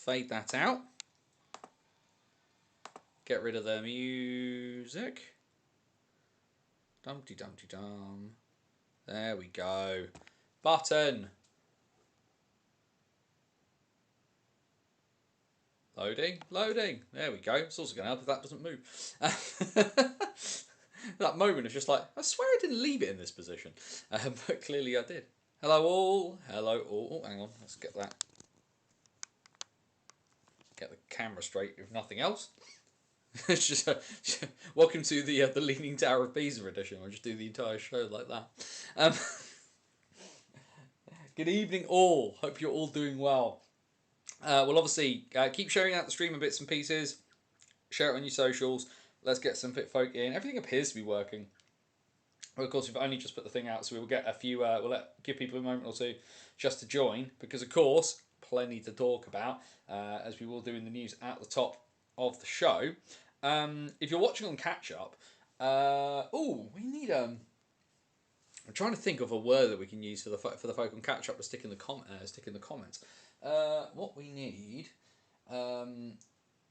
fade that out. Get rid of the music. Dumpty dumpty dum. There we go. Button. Loading, loading. There we go. It's also going to help if that doesn't move. That moment of just like, I swear I didn't leave it in this position. But clearly I did. Hello all. Hello all. Oh, hang on. Let's get that. Get the camera straight if nothing else. It's just welcome to the Leaning Tower of Pisa edition. I'll just do the entire show like that. Good evening all. Hope you're all doing well. Well, obviously, keep sharing out the stream in bits and pieces. Share it on your socials. Let's get some fit folk in. Everything appears to be working. Well, of course, we've only just put the thing out, so we'll get a few. We'll give people a moment or two just to join, because of course, plenty to talk about, as we will do in the news at the top of the show. If you're watching on catch up, we need I'm trying to think of a word that we can use for the folk on catch up to stick in the comments. What we need.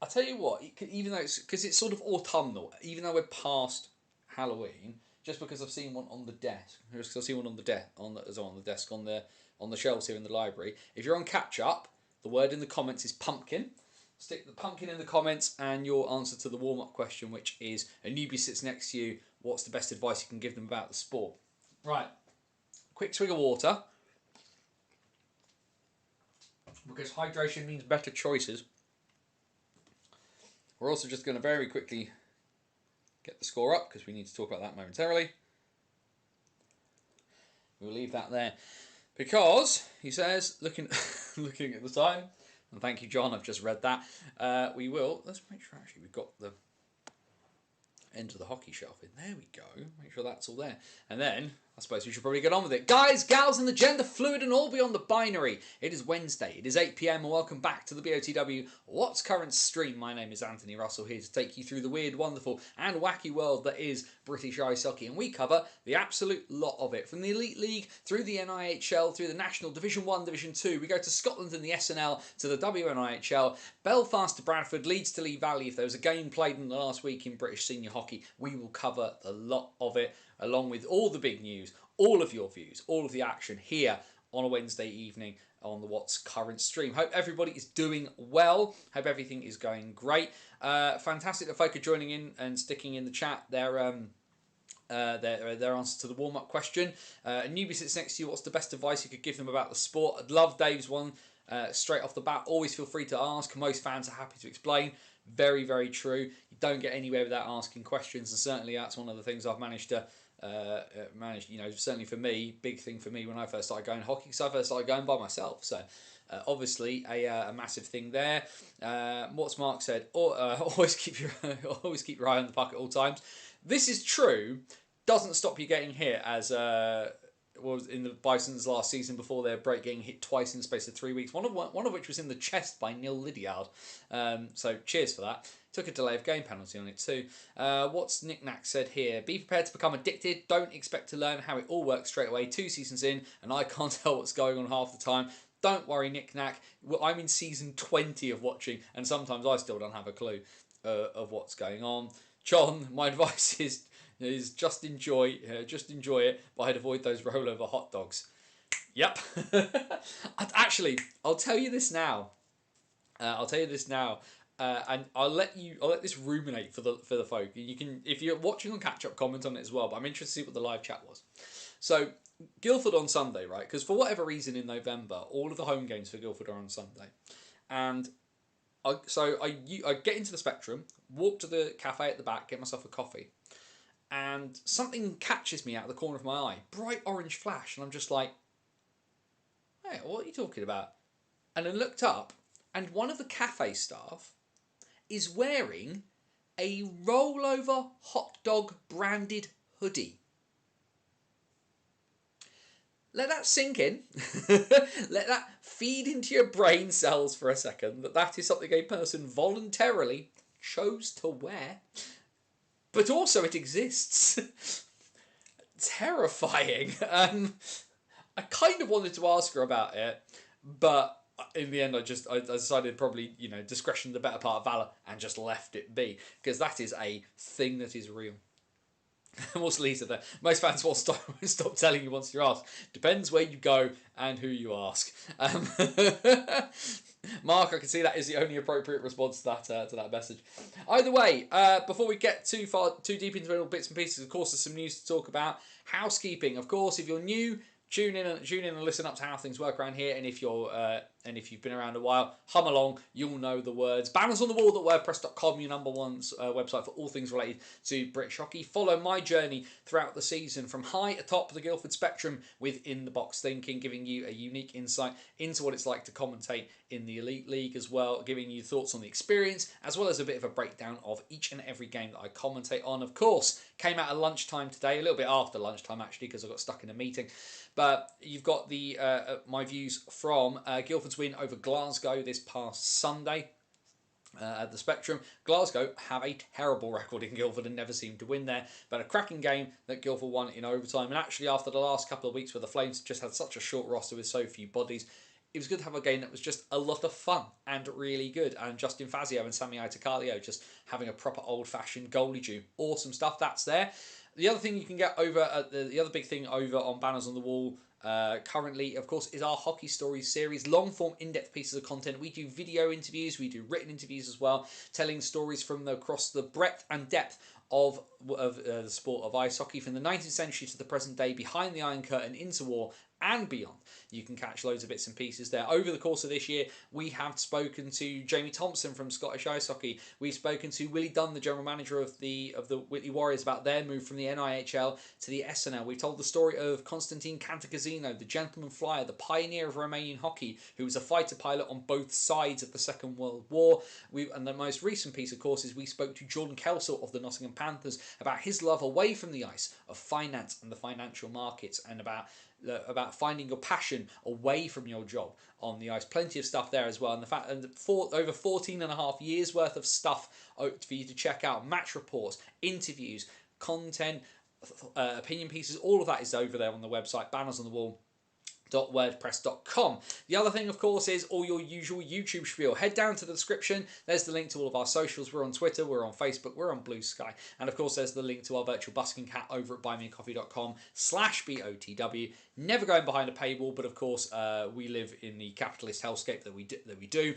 I tell you what, even though it's sort of autumnal, even though we're past Halloween, just because I've seen one on the desk, just because I've seen one on the desk on the shelves here in the library. If you're on catch up, the word in the comments is pumpkin. Stick the pumpkin in the comments and your answer to the warm up question, which is a newbie sits next to you. What's the best advice you can give them about the sport? Right, quick swig of water, because hydration means better choices. We're also just going to very quickly get the score up, because we need to talk about that momentarily. We'll leave that there, because he says, looking at the time, and thank you, John, I've just read that. Let's make sure actually we've got the end of the hockey shelf in. There we go. Make sure that's all there. And then, I suppose we should probably get on with it. Guys, gals, and the gender fluid and all beyond the binary. It is Wednesday. It is 8 PM and welcome back to the BOTW What's Current stream. My name is Anthony Russell, here to take you through the weird, wonderful and wacky world that is British ice hockey. And we cover the absolute lot of it. From the Elite League, through the NIHL, through the National Division 1, Division 2. We go to Scotland and the SNL, to the WNIHL, Belfast to Bradford, Leeds to Lee Valley. If there was a game played in the last week in British senior hockey, we will cover a lot of it, along with all the big news, all of your views, all of the action here on a Wednesday evening on the What's Current stream. Hope everybody is doing well. Hope everything is going great. Fantastic that folk are joining in and sticking in the chat their answer to the warm-up question. A newbie sits next to you. What's the best advice you could give them about the sport? I'd love Dave's one straight off the bat. Always feel free to ask. Most fans are happy to explain. Very, very true. You don't get anywhere without asking questions, and certainly that's one of the things I've managed to certainly for me, big thing for me when I first started going hockey, because I first started going by myself. So obviously a massive thing there. What's Mark said? Always keep your eye on the puck at all times. This is true. Doesn't stop you getting hit, as was in the Bison's last season before their break, getting hit twice in the space of 3 weeks. One of which was in the chest by Neil Lydiard. So cheers for that. Took a delay of game penalty on it too. What's Nick Knack said here? Be prepared to become addicted. Don't expect to learn how it all works straight away. 2 seasons in, and I can't tell what's going on half the time. Don't worry, Nick Knack. I'm in season 20 of watching, and sometimes I still don't have a clue of what's going on. John, my advice is just enjoy it, but I'd avoid those rollover hot dogs. Yep. Actually, I'll tell you this now. And I'll let this ruminate for the folk. You can, if you're watching on catch up, comment on it as well. But I'm interested to see what the live chat was. So Guildford on Sunday, right? Because for whatever reason in November, all of the home games for Guildford are on Sunday, and I get into the Spectrum, walk to the cafe at the back, get myself a coffee, and something catches me out of the corner of my eye, bright orange flash, and I'm just like, hey, what are you talking about? And I looked up, and one of the cafe staff is wearing a rollover hot dog branded hoodie. Let that sink in. Let that feed into your brain cells for a second, that is something a person voluntarily chose to wear. But also it exists. Terrifying. I kind of wanted to ask her about it, but in the end, I decided probably, discretion the better part of valor, and just left it be, because that is a thing that is real. What's Lisa there? Most fans will stop telling you once you're asked. Depends where you go and who you ask. Mark, I can see that is the only appropriate response to that message. Either way, before we get too deep into little bits and pieces, of course, there's some news to talk about. Housekeeping, of course. If you're new, tune in and listen up to how things work around here. And if you've been around a while, hum along. You'll know the words. Bannersonthewall.wordpress.com, your number one website for all things related to British hockey. Follow my journey throughout the season from high atop the Guildford spectrum with In the Box Thinking, giving you a unique insight into what it's like to commentate in the Elite League as well, giving you thoughts on the experience, as well as a bit of a breakdown of each and every game that I commentate on. Of course, came out at lunchtime today, a little bit after lunchtime actually, because I got stuck in a meeting. But you've got the my views from Guildford's win over Glasgow this past Sunday at the Spectrum. Glasgow have a terrible record in Guildford and never seem to win there, but a cracking game that Guildford won in overtime. And actually, after the last couple of weeks where the Flames just had such a short roster with so few bodies, it was good to have a game that was just a lot of fun and really good. And Justin Fazio and Sami Aitakalio just having a proper old-fashioned goalie duo. Awesome stuff. That's there. The other thing you can get over, the other big thing over on Banners on the Wall currently, of course, is our Hockey Stories series. Long-form, in-depth pieces of content. We do video interviews, we do written interviews as well, telling stories from across the breadth and depth of the sport of ice hockey, from the 19th century to the present day, behind the Iron Curtain, into war, and beyond. You can catch loads of bits and pieces there. Over the course of this year, we have spoken to Jamie Thompson from Scottish Ice Hockey. We've spoken to Willie Dunn, the general manager of the Whitley Warriors, about their move from the NIHL to the SNL. We've told the story of Constantine Cantacuzino, the gentleman flyer, the pioneer of Romanian hockey, who was a fighter pilot on both sides of the Second World War. And the most recent piece, of course, is we spoke to Jordan Kelso of the Nottingham Panthers about his love away from the ice of finance and the financial markets, and about finding your passion away from your job on the ice. Plenty of stuff there as well, and the fact over 14 and a half years worth of stuff for you to check out. Match reports, interviews, content, opinion pieces, all of that is over there on the website, bannersonthewall.wordpress.com. The other thing, of course, is all your usual YouTube spiel. Head down to the description. There's the link to all of our socials. We're on Twitter, we're on Facebook, we're on Blue Sky. And of course, there's the link to our virtual busking cat over at buymeacoffee.com/BOTW. Never going behind a paywall, but of course, we live in the capitalist hellscape that we do.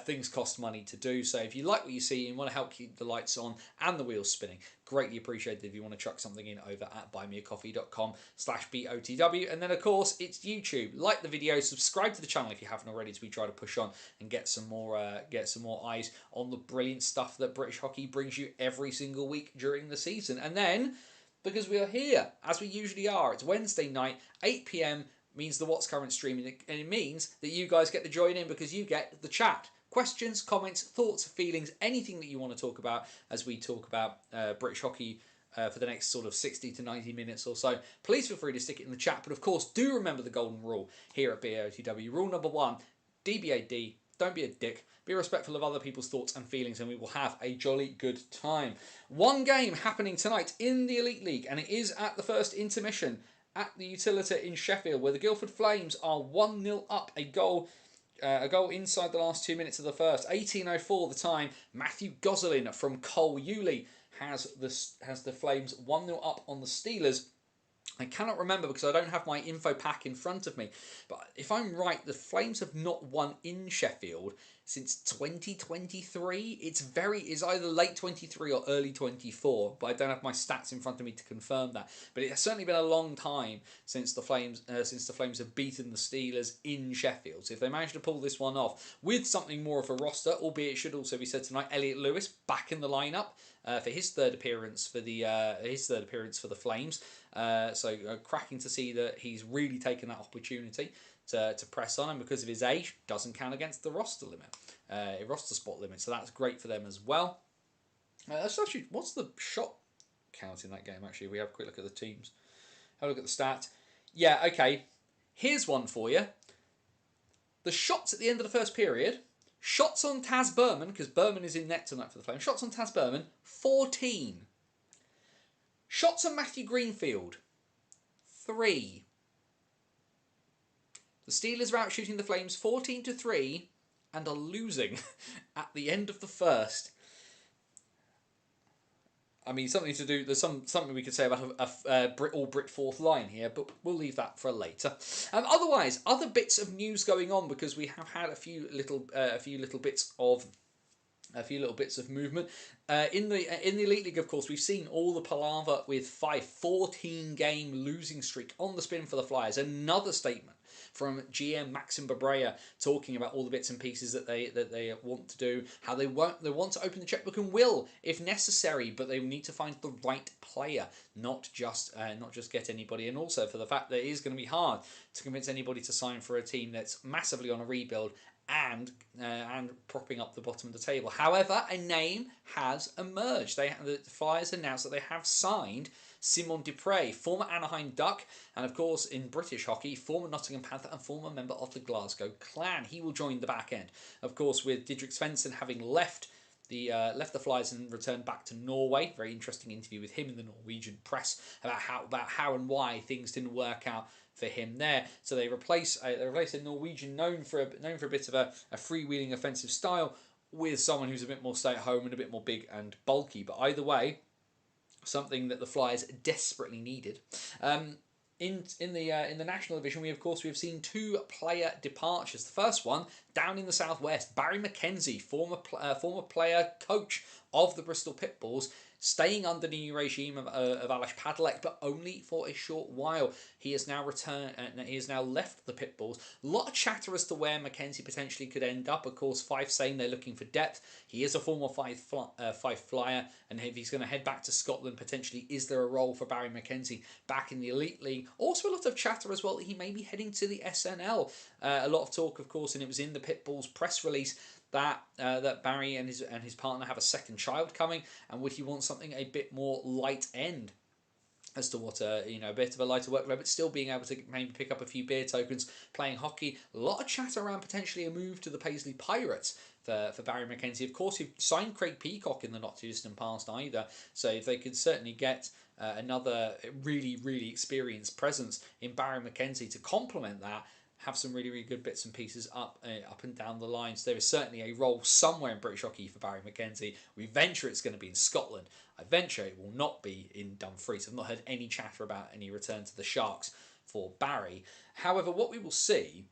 Things cost money to do. So if you like what you see and want to help keep the lights on and the wheels spinning, greatly appreciated if you want to chuck something in over at buymeacoffee.com/BOTW. And then, of course, it's YouTube. Like the video, subscribe to the channel if you haven't already, as we try to push on and get some more eyes on the brilliant stuff that British hockey brings you every single week during the season. And then, because we are here, as we usually are, it's Wednesday night, 8 p.m, means the What's Current streaming, and it means that you guys get to join in because you get the chat. Questions, comments, thoughts, feelings, anything that you want to talk about as we talk about British hockey for the next sort of 60 to 90 minutes or so. Please feel free to stick it in the chat. But of course, do remember the golden rule here at BOTW. Rule number 1, DBAD, don't be a dick. Be respectful of other people's thoughts and feelings, and we will have a jolly good time. One game happening tonight in the Elite League, and it is at the first intermission at the Utilita in Sheffield, where the Guildford Flames are 1-0 up, a goal inside the last 2 minutes of the first. 18:04 the time. Matthew Gosselin from Cole Yulee has the Flames 1-0 up on the Steelers. I cannot remember because I don't have my info pack in front of me, but if I'm right, the Flames have not won in Sheffield since 2023. It's either late 23 or early 24, but I don't have my stats in front of me to confirm that. But it has certainly been a long time since the Flames have beaten the Steelers in Sheffield. So if they manage to pull this one off with something more of a roster, albeit it should also be said tonight, Elliot Lewis back in the lineup for his third appearance for the Flames. So cracking to see that he's really taken that opportunity to press on, and because of his age, doesn't count against the roster spot limit. So that's great for them as well. Actually, what's the shot count in that game? Actually, we have a quick look at the teams. Have a look at the stats. Yeah, okay. Here's one for you. The shots at the end of the first period. Shots on Taz Berman, because Berman is in net tonight for the Flames. Shots on Taz Berman, 14. Shots on Matthew Greenfield, 3. The Steelers are out shooting the Flames 14-3 and are losing at the end of the first. I mean, something to do. There's something we could say about a Brit fourth line here, but we'll leave that for later. Otherwise, other bits of news going on, because we have had a few little bits of movement in the Elite League. Of course, we've seen all the palaver with 14 game losing streak on the spin for the Flyers. Another statement from GM Maxim Babrea talking about all the bits and pieces that they want to do, how they want to open the checkbook and will if necessary, but they need to find the right player, not just get anybody, and also for the fact that it is going to be hard to convince anybody to sign for a team that's massively on a rebuild and propping up the bottom of the table. However, a name has emerged. The Flyers announced that they have signed Simon Dupré, former Anaheim Duck, and of course in British hockey, former Nottingham Panther and former member of the Glasgow Clan. He will join the back end. Of course, with Didrik Svensson having left the Flyers and returned back to Norway. Very interesting interview with him in the Norwegian press about how and why things didn't work out for him there. So they replace a Norwegian known for a bit of a freewheeling offensive style with someone who's a bit more stay at home and a bit more big and bulky. But either way, something that the Flyers desperately needed. In the National Division, we've seen two player departures. The first one down in the southwest, Barry McKenzie, former player coach of the Bristol Pitbulls, staying under the new regime of Aleš Padelec, but only for a short while. He has now returned. He has now left the Pitbulls. A lot of chatter as to where McKenzie potentially could end up. Of course, Fife saying they're looking for depth. He is a former Fife Flyer, and if he's going to head back to Scotland, potentially, is there a role for Barry McKenzie back in the Elite League? Also, a lot of chatter as well that he may be heading to the SNL. A lot of talk, of course, and it was in the Pitbulls press release that Barry and his partner have a second child coming, and would he want something a bit more light end as to what a bit of a lighter workload, but still being able to maybe pick up a few beer tokens playing hockey. A lot of chatter around potentially a move to the Paisley Pirates for Barry McKenzie. Of course, he signed Craig Peacock in the not too distant past either, so if they could certainly get another really, really experienced presence in Barry McKenzie to complement that, have some really, really good bits and pieces up and down the line. So there is certainly a role somewhere in British hockey for Barry McKenzie. We venture it's going to be in Scotland. I venture it will not be in Dumfries. I've not heard any chatter about any return to the Sharks for Barry. However, what we will see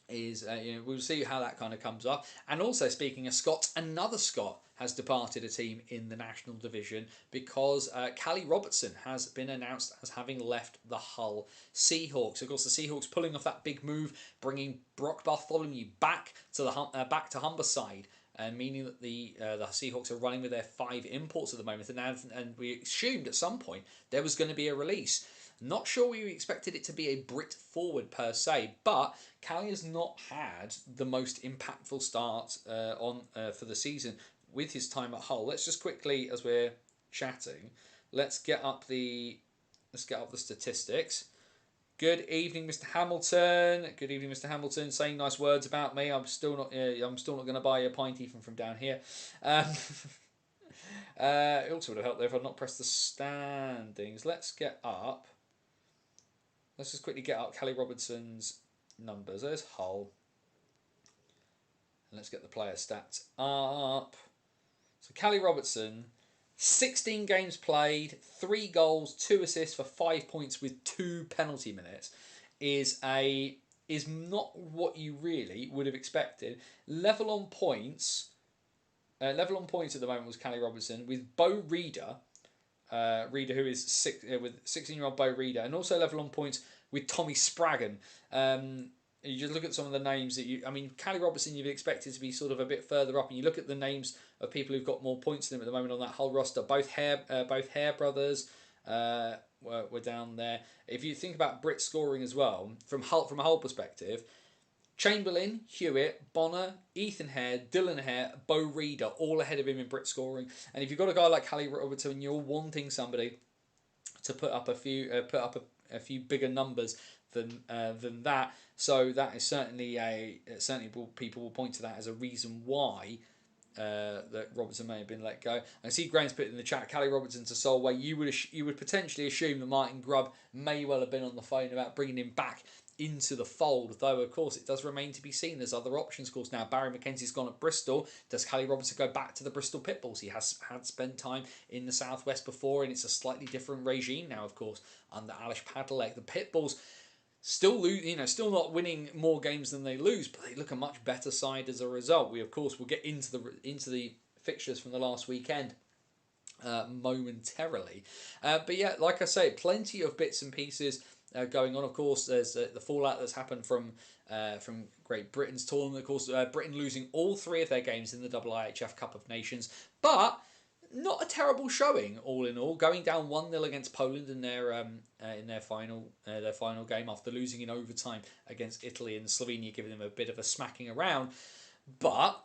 is we'll see how that kind of comes up. And also, speaking of Scots, another Scot has departed a team in the National Division because Callie Robertson has been announced as having left the Hull Seahawks. Of course, the Seahawks pulling off that big move, bringing Brock Bartholomew back to Humberside, meaning that the Seahawks are running with their 5 imports at the moment, and we assumed at some point there was going to be a release. Not sure we expected it to be a Brit forward per se, but Callie has not had the most impactful start for the season with his time at Hull. Let's just quickly, as we're chatting, let's get up the statistics. Good evening, Mr. Hamilton. Good evening, Mr. Hamilton. Saying nice words about me. I'm still not going to buy you a pint even from down here. It also would have helped there if I'd not pressed the standings. Let's just quickly get up Callie Robertson's numbers. There's Hull. And let's get the player stats up. So Callie Robertson, 16 games played, 3 goals, 2 assists for 5 points with 2 penalty minutes is not what you really would have expected. Level on points at the moment was Callie Robertson with Bo Reader. Reader, who is with 16-year-old Bo Reader, and also level on points with Tommy Spraggan. You just look at some of the names Callie Robertson you'd expected to be sort of a bit further up, and you look at the names of people who've got more points than him at the moment on that Hull roster. Both Hare brothers were down there. If you think about Brit scoring as well, from a Hull perspective, Chamberlain, Hewitt, Bonner, Ethan Hare, Dylan Hare, Bo Reader, all ahead of him in Brit scoring. And if you've got a guy like Callie Robertson, you're wanting somebody to put up a few bigger numbers than that. So that is certainly people will point to that as a reason why that Robertson may have been let go. I see Graham's put in the chat, Callie Robertson to Solway. You would potentially assume that Martin Grubb may well have been on the phone about bringing him back into the fold, though of course it does remain to be seen. There's other options, of course. Now Barry McKenzie's gone at Bristol. Does Callie Robertson go back to the Bristol Pitbulls? He has had spent time in the Southwest before, and it's a slightly different regime now, of course, under Alish Padalecki. The Pitbulls still still not winning more games than they lose, but they look a much better side as a result. We of course will get into the fixtures from the last weekend momentarily, but yeah, like I say, plenty of bits and pieces going on. Of course, there's the fallout that's happened from Great Britain's tournament. Of course, Britain losing all 3 of their games in the IIHF Cup of Nations, but not a terrible showing all in all. Going down 1-0 against Poland in their final game after losing in overtime against Italy, and Slovenia giving them a bit of a smacking around. But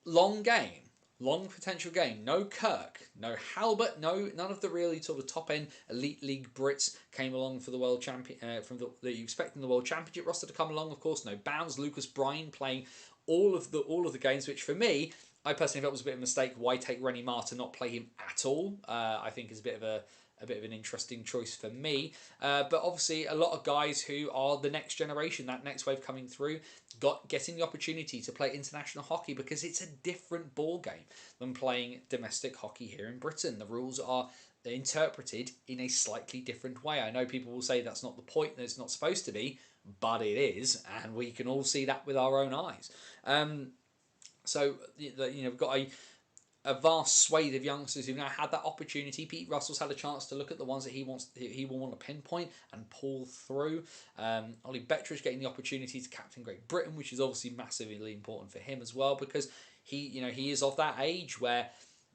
long game. Long potential game. No Kirk, no Halbert, none of the really sort of top end elite league Brits came along for the world champion that you expect in the World Championship roster to come along. Of course, no Bounds, Lucas Bryan playing all of the games, which for me, I personally felt was a bit of a mistake. Why take Rennie Maher to not play him at all? I think is a bit of an interesting choice for me. But obviously, a lot of guys who are the next generation, that next wave coming through, getting the opportunity to play international hockey, because it's a different ball game than playing domestic hockey here in Britain. The rules are interpreted in a slightly different way. I know people will say that's not the point, that it's not supposed to be, but it is, and we can all see that with our own eyes. So we've got a vast swathe of youngsters who've now had that opportunity. Pete Russell's had a chance to look at the ones that he will want to pinpoint and pull through. Ollie Bettridge getting the opportunity to captain Great Britain, which is obviously massively important for him as well, because he is of that age where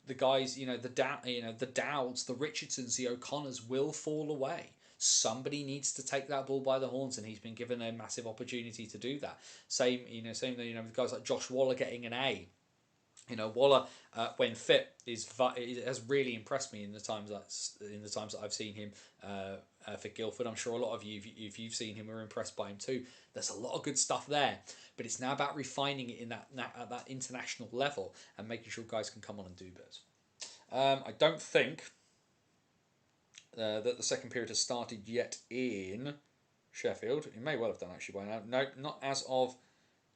the guys, the Dowds, the Richardsons, the O'Connors will fall away. Somebody needs to take that bull by the horns, and he's been given a massive opportunity to do that. Same with guys like Josh Waller getting an A. Waller, when fit, has really impressed me in the times that I've seen him for Guildford. I'm sure a lot of you, if you've seen him, are impressed by him too. There's a lot of good stuff there, but it's now about refining it at that international level and making sure guys can come on and do bits. I don't think that the second period has started yet in Sheffield. It may well have done actually by now. No, not as of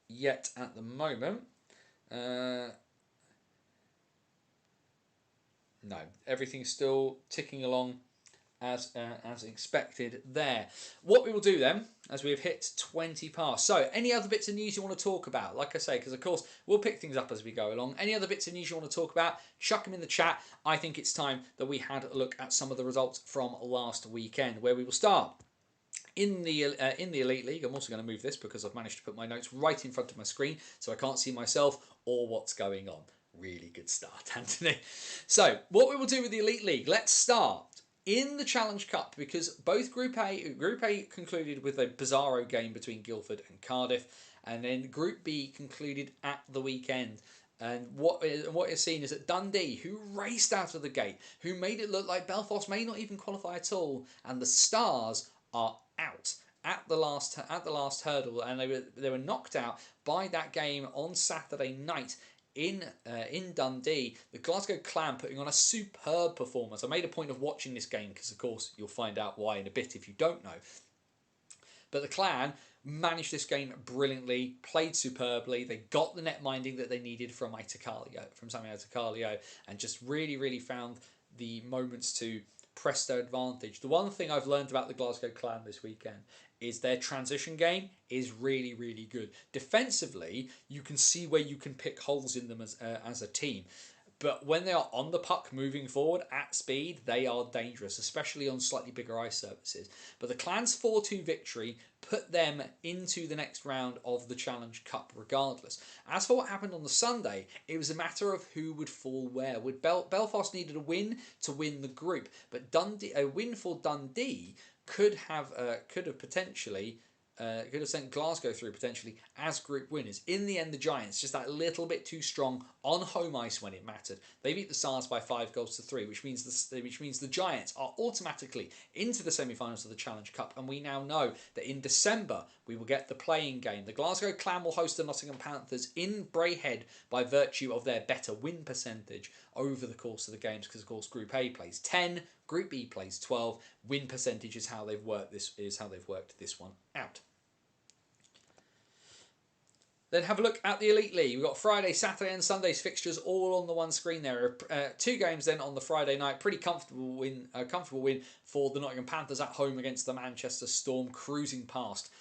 yet at the moment. No, everything's still ticking along as expected there. What we will do then, as we have hit 20 past. So, any other bits of news you want to talk about? Like I say, because of course, we'll pick things up as we go along. Any other bits of news you want to talk about? Chuck them in the chat. I think it's time that we had a look at some of the results from last weekend, where we will start in the Elite League. I'm also going to move this because I've managed to put my notes right in front of my screen, so I can't see myself or what's going on. Really good start, Anthony. So, what we will do with the Elite League, let's start in the Challenge Cup, because both Group A concluded with a bizarro game between Guildford and Cardiff, and then Group B concluded at the weekend. And what you're seeing is that Dundee, who raced out of the gate, who made it look like Belfast may not even qualify at all, and the Stars are out at the last hurdle, and they were knocked out by that game on Saturday night in Dundee. The Glasgow Clan putting on a superb performance. I made a point of watching this game because, of course, you'll find out why in a bit if you don't know. But the Clan managed this game brilliantly, played superbly. They got the net minding that they needed from Sammy Itakalio, and just really, really found the moments to press their advantage. The one thing I've learned about the Glasgow Clan this weekend is their transition game is really, really good. Defensively, you can see where you can pick holes in them as a team. But when they are on the puck moving forward at speed, they are dangerous, especially on slightly bigger ice surfaces. But the Clan's 4-2 victory put them into the next round of the Challenge Cup regardless. As for what happened on the Sunday, it was a matter of who would fall where. Belfast needed a win to win the group, but a win for Dundee could have potentially could have sent Glasgow through potentially as group winners. In the end, the Giants just that little bit too strong on home ice when it mattered. They beat the Stars by 5-3, which means the Giants are automatically into the semi-finals of the Challenge Cup. And we now know that in December we will get the playing game. The Glasgow Clan will host the Nottingham Panthers in Braehead by virtue of their better win percentage over the course of the games, because of course Group A plays 10, Group B plays 12. Win percentage is how they've worked this one out. Then have a look at the Elite League. We've got Friday, Saturday and Sunday's fixtures all on the one screen there. 2 games then on the Friday night. Pretty comfortable win for the Nottingham Panthers at home against the Manchester Storm, cruising past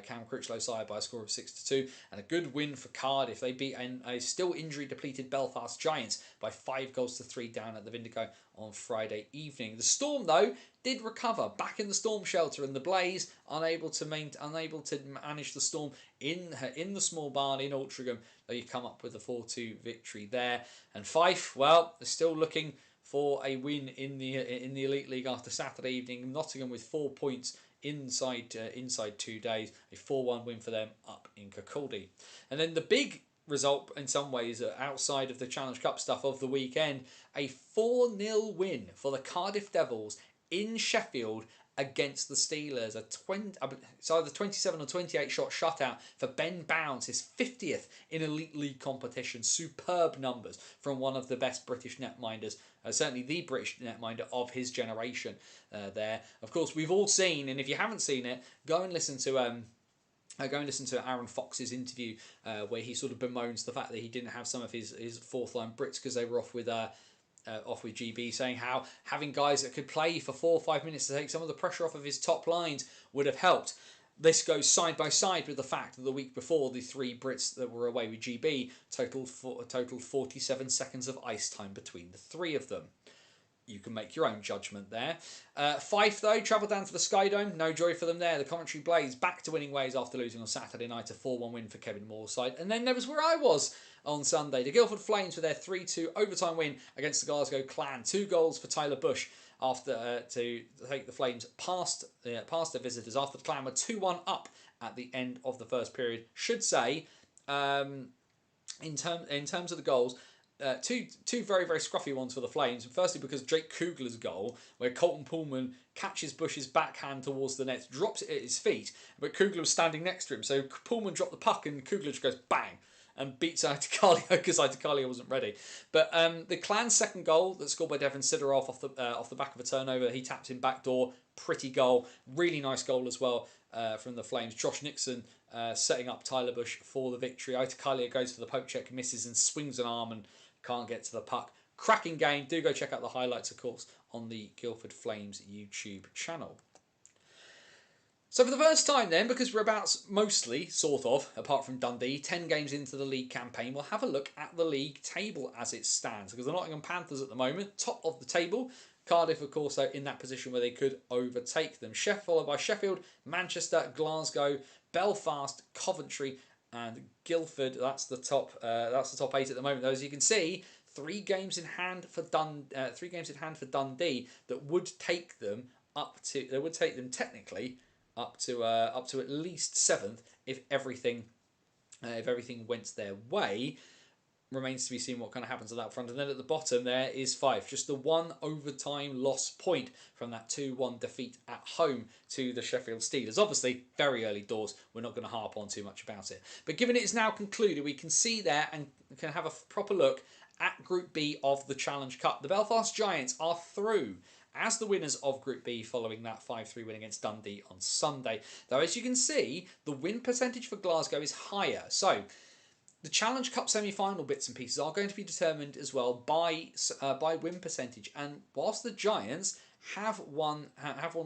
Cam Critchlow side by a score of 6-2, and a good win for Cardiff. They beat a still injury depleted Belfast Giants by 5-3 down at the Vindigo on Friday evening. The Storm though did recover back in the storm shelter, and the Blaze unable to manage the Storm in the small barn in Altrincham. They come up with a 4-2 victory there. And Fife, well, they're still looking for a win in the Elite League after Saturday evening. Nottingham with 4 points inside 2 days, a 4-1 win for them up in Kirkcaldy. And then the big result in some ways outside of the Challenge Cup stuff of the weekend, a 4-0 win for the Cardiff Devils in Sheffield against the Steelers. It's either 27 or 28 shot shutout for Ben Bounds, his 50th in Elite League competition. Superb numbers from one of the best British netminders, certainly the British netminder of his generation there. Of course, we've all seen, and if you haven't seen it, go and listen to Aaron Fox's interview where he sort of bemoans the fact that he didn't have some of his fourth line Brits because they were off with GB, saying how having guys that could play for 4 or 5 minutes to take some of the pressure off of his top lines would have helped. This goes side by side with the fact that the week before, the 3 Brits that were away with GB totaled 47 seconds of ice time between the 3 of them. You can make your own judgment there. Fife, though, travelled down to the Sky Dome. No joy for them there. The Coventry Blaze back to winning ways after losing on Saturday night, a 4-1 win for Kevin Moore's side. And then there was where I was on Sunday. The Guildford Flames with their 3-2 overtime win against the Glasgow Clan. 2 goals for Tyler Bush after to take the Flames past their visitors after the Clan were 2-1 up at the end of the first period. Should say, in terms of the goals, two very, very scruffy ones for the Flames. Firstly, because Jake Kugler's goal, where Colton Pullman catches Bush's backhand towards the net, drops it at his feet, but Kugler was standing next to him. So Pullman dropped the puck and Kugler just goes bang and beats Itacalio because Itacalio wasn't ready. But the Clan's second goal, that's scored by Devon Sidoroff off the back of a turnover, he tapped in backdoor. Pretty goal. Really nice goal as well from the Flames. Josh Nixon setting up Tyler Bush for the victory. Itacalio goes for the poke check, misses and swings an arm and can't get to the puck. Cracking game. Do go check out the highlights, of course, on the Guildford Flames YouTube channel. So for the first time then, because we're about mostly, sort of, apart from Dundee, 10 games into the league campaign, we'll have a look at the league table as it stands. Because the Nottingham Panthers at the moment, top of the table. Cardiff, of course, are in that position where they could overtake them. Followed by Sheffield, Manchester, Glasgow, Belfast, Coventry and Guildford. That's the top 8 at the moment. Though, as you can see, 3 games in hand for Dundee that would take them technically up to at least 7th if everything went their way. Remains to be seen what kind of happens on that front. And then at the bottom there is Fife. Just the 1 overtime loss point from that 2-1 defeat at home to the Sheffield Steelers. Obviously, very early doors. We're not going to harp on too much about it. But given it is now concluded, we can see there and can have a proper look at Group B of the Challenge Cup. The Belfast Giants are through as the winners of Group B following that 5-3 win against Dundee on Sunday. Though, as you can see, the win percentage for Glasgow is higher. So, the Challenge Cup semi-final bits and pieces are going to be determined as well by win percentage. And whilst the Giants have won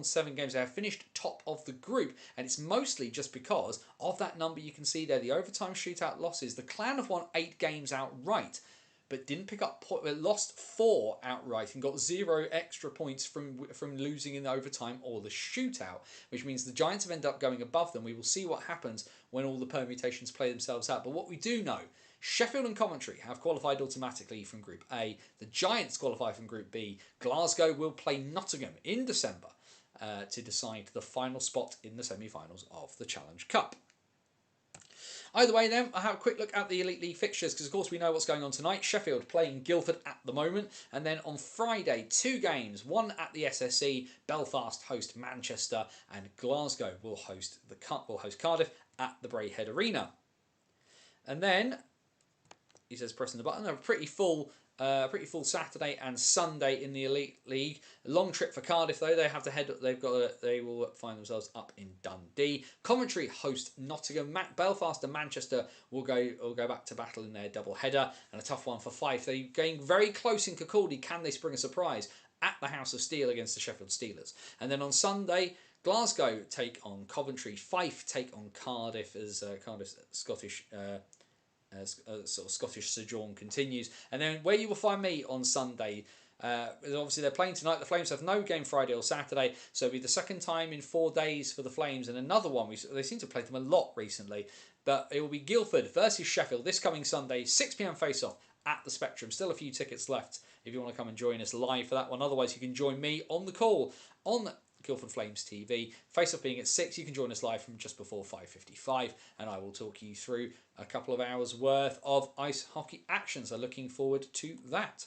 7 games, they have finished top of the group, and it's mostly just because of that number you can see there, the overtime shootout losses. The Clan have won 8 games outright, but didn't pick up lost 4 outright and got 0 extra points from losing in the overtime or the shootout, which means the Giants have ended up going above them. We will see what happens when all the permutations play themselves out. But what we do know, Sheffield and Coventry have qualified automatically from Group A. The Giants qualify from Group B. Glasgow will play Nottingham in December to decide the final spot in the semi-finals of the Challenge Cup. Either way then, I'll have a quick look at the Elite League fixtures because of course we know what's going on tonight. Sheffield playing Guildford at the moment, and then on Friday 2 games, one at the SSE, Belfast host Manchester, and Glasgow will host Cardiff at the Braehead Arena. And then he says pressing the button, a pretty full Saturday and Sunday in the Elite League. A long trip for Cardiff though. They will find themselves up in Dundee. Coventry host Nottingham. Belfast and Manchester will go back to battle in their double header, and a tough one for Fife. They're getting very close in Kirkcaldy. Can they spring a surprise at the House of Steel against the Sheffield Steelers? And then on Sunday, Glasgow take on Coventry. Fife take on Cardiff as Cardiff's Scottish. Sort of Scottish sojourn continues. And then where you will find me on Sunday, obviously they're playing tonight. The Flames have no game Friday or Saturday, so it'll be the second time in 4 days for the Flames, and another one. They seem to play them a lot recently, but it will be Guildford versus Sheffield this coming Sunday, 6 p.m. face-off at the Spectrum. Still a few tickets left if you want to come and join us live for that one. Otherwise, you can join me on the call on Guildford Flames TV. Face-off being at 6, you can join us live from just before 5:55, and I will talk you through a couple of hours worth of ice hockey action. So looking forward to that.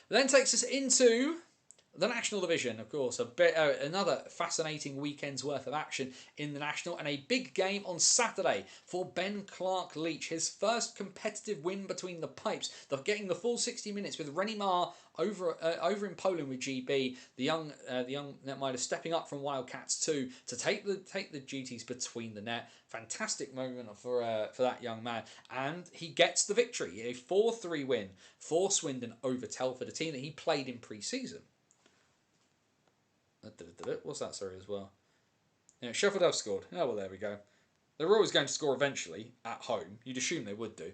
Then takes us into the National Division, of course, another fascinating weekend's worth of action in the National, and a big game on Saturday for Ben Clark-Leach. His first competitive win between the pipes. They're getting the full 60 minutes with Rennie Mar over in Poland with GB. The young netminder stepping up from Wildcats 2 to take the duties between the net. Fantastic moment for that young man, and he gets the victory. A 4-3 win for Swindon over Telford, a team that he played in pre-season. What's that, sorry, as well? Yeah, Sheffield have scored. Oh, well, there we go. They were always going to score eventually at home. You'd assume they would do.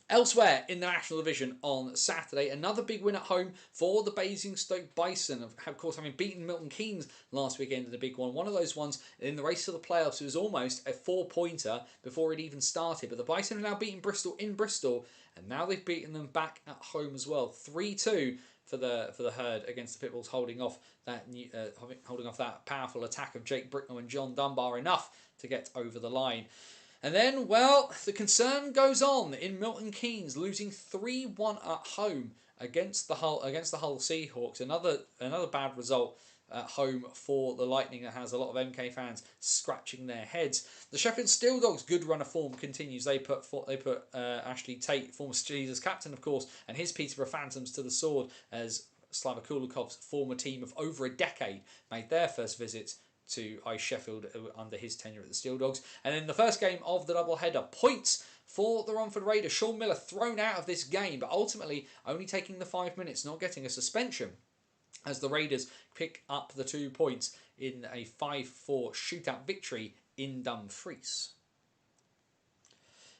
Elsewhere in the National Division on Saturday, another big win at home for the Basingstoke Bison. Of course, having beaten Milton Keynes last weekend in the big one. One of those ones in the race to the playoffs. It was almost a 4-pointer before it even started. But the Bison have now beaten Bristol in Bristol, and now they've beaten them back at home as well. 3-2 for the Herd against the Pitbulls, holding off that powerful attack of Jake Bricknell and John Dunbar enough to get over the line. And then, well, the concern goes on in Milton Keynes, losing 3-1 at home against the Hull Seahawks. Another bad result at home for the Lightning that has a lot of MK fans scratching their heads. The Sheffield Steel Dogs' good run of form continues. They put Ashley Tate, former Steelers captain, of course, and his Peterborough Phantoms to the sword as Slava Kulikov's former team of over a decade made their first visit to Ice Sheffield under his tenure at the Steel Dogs. And in the first game of the doubleheader, points for the Romford Raiders. Sean Miller thrown out of this game, but ultimately only taking the 5 minutes, not getting a suspension, as the Raiders pick up the 2 points in a 5-4 shootout victory in Dumfries.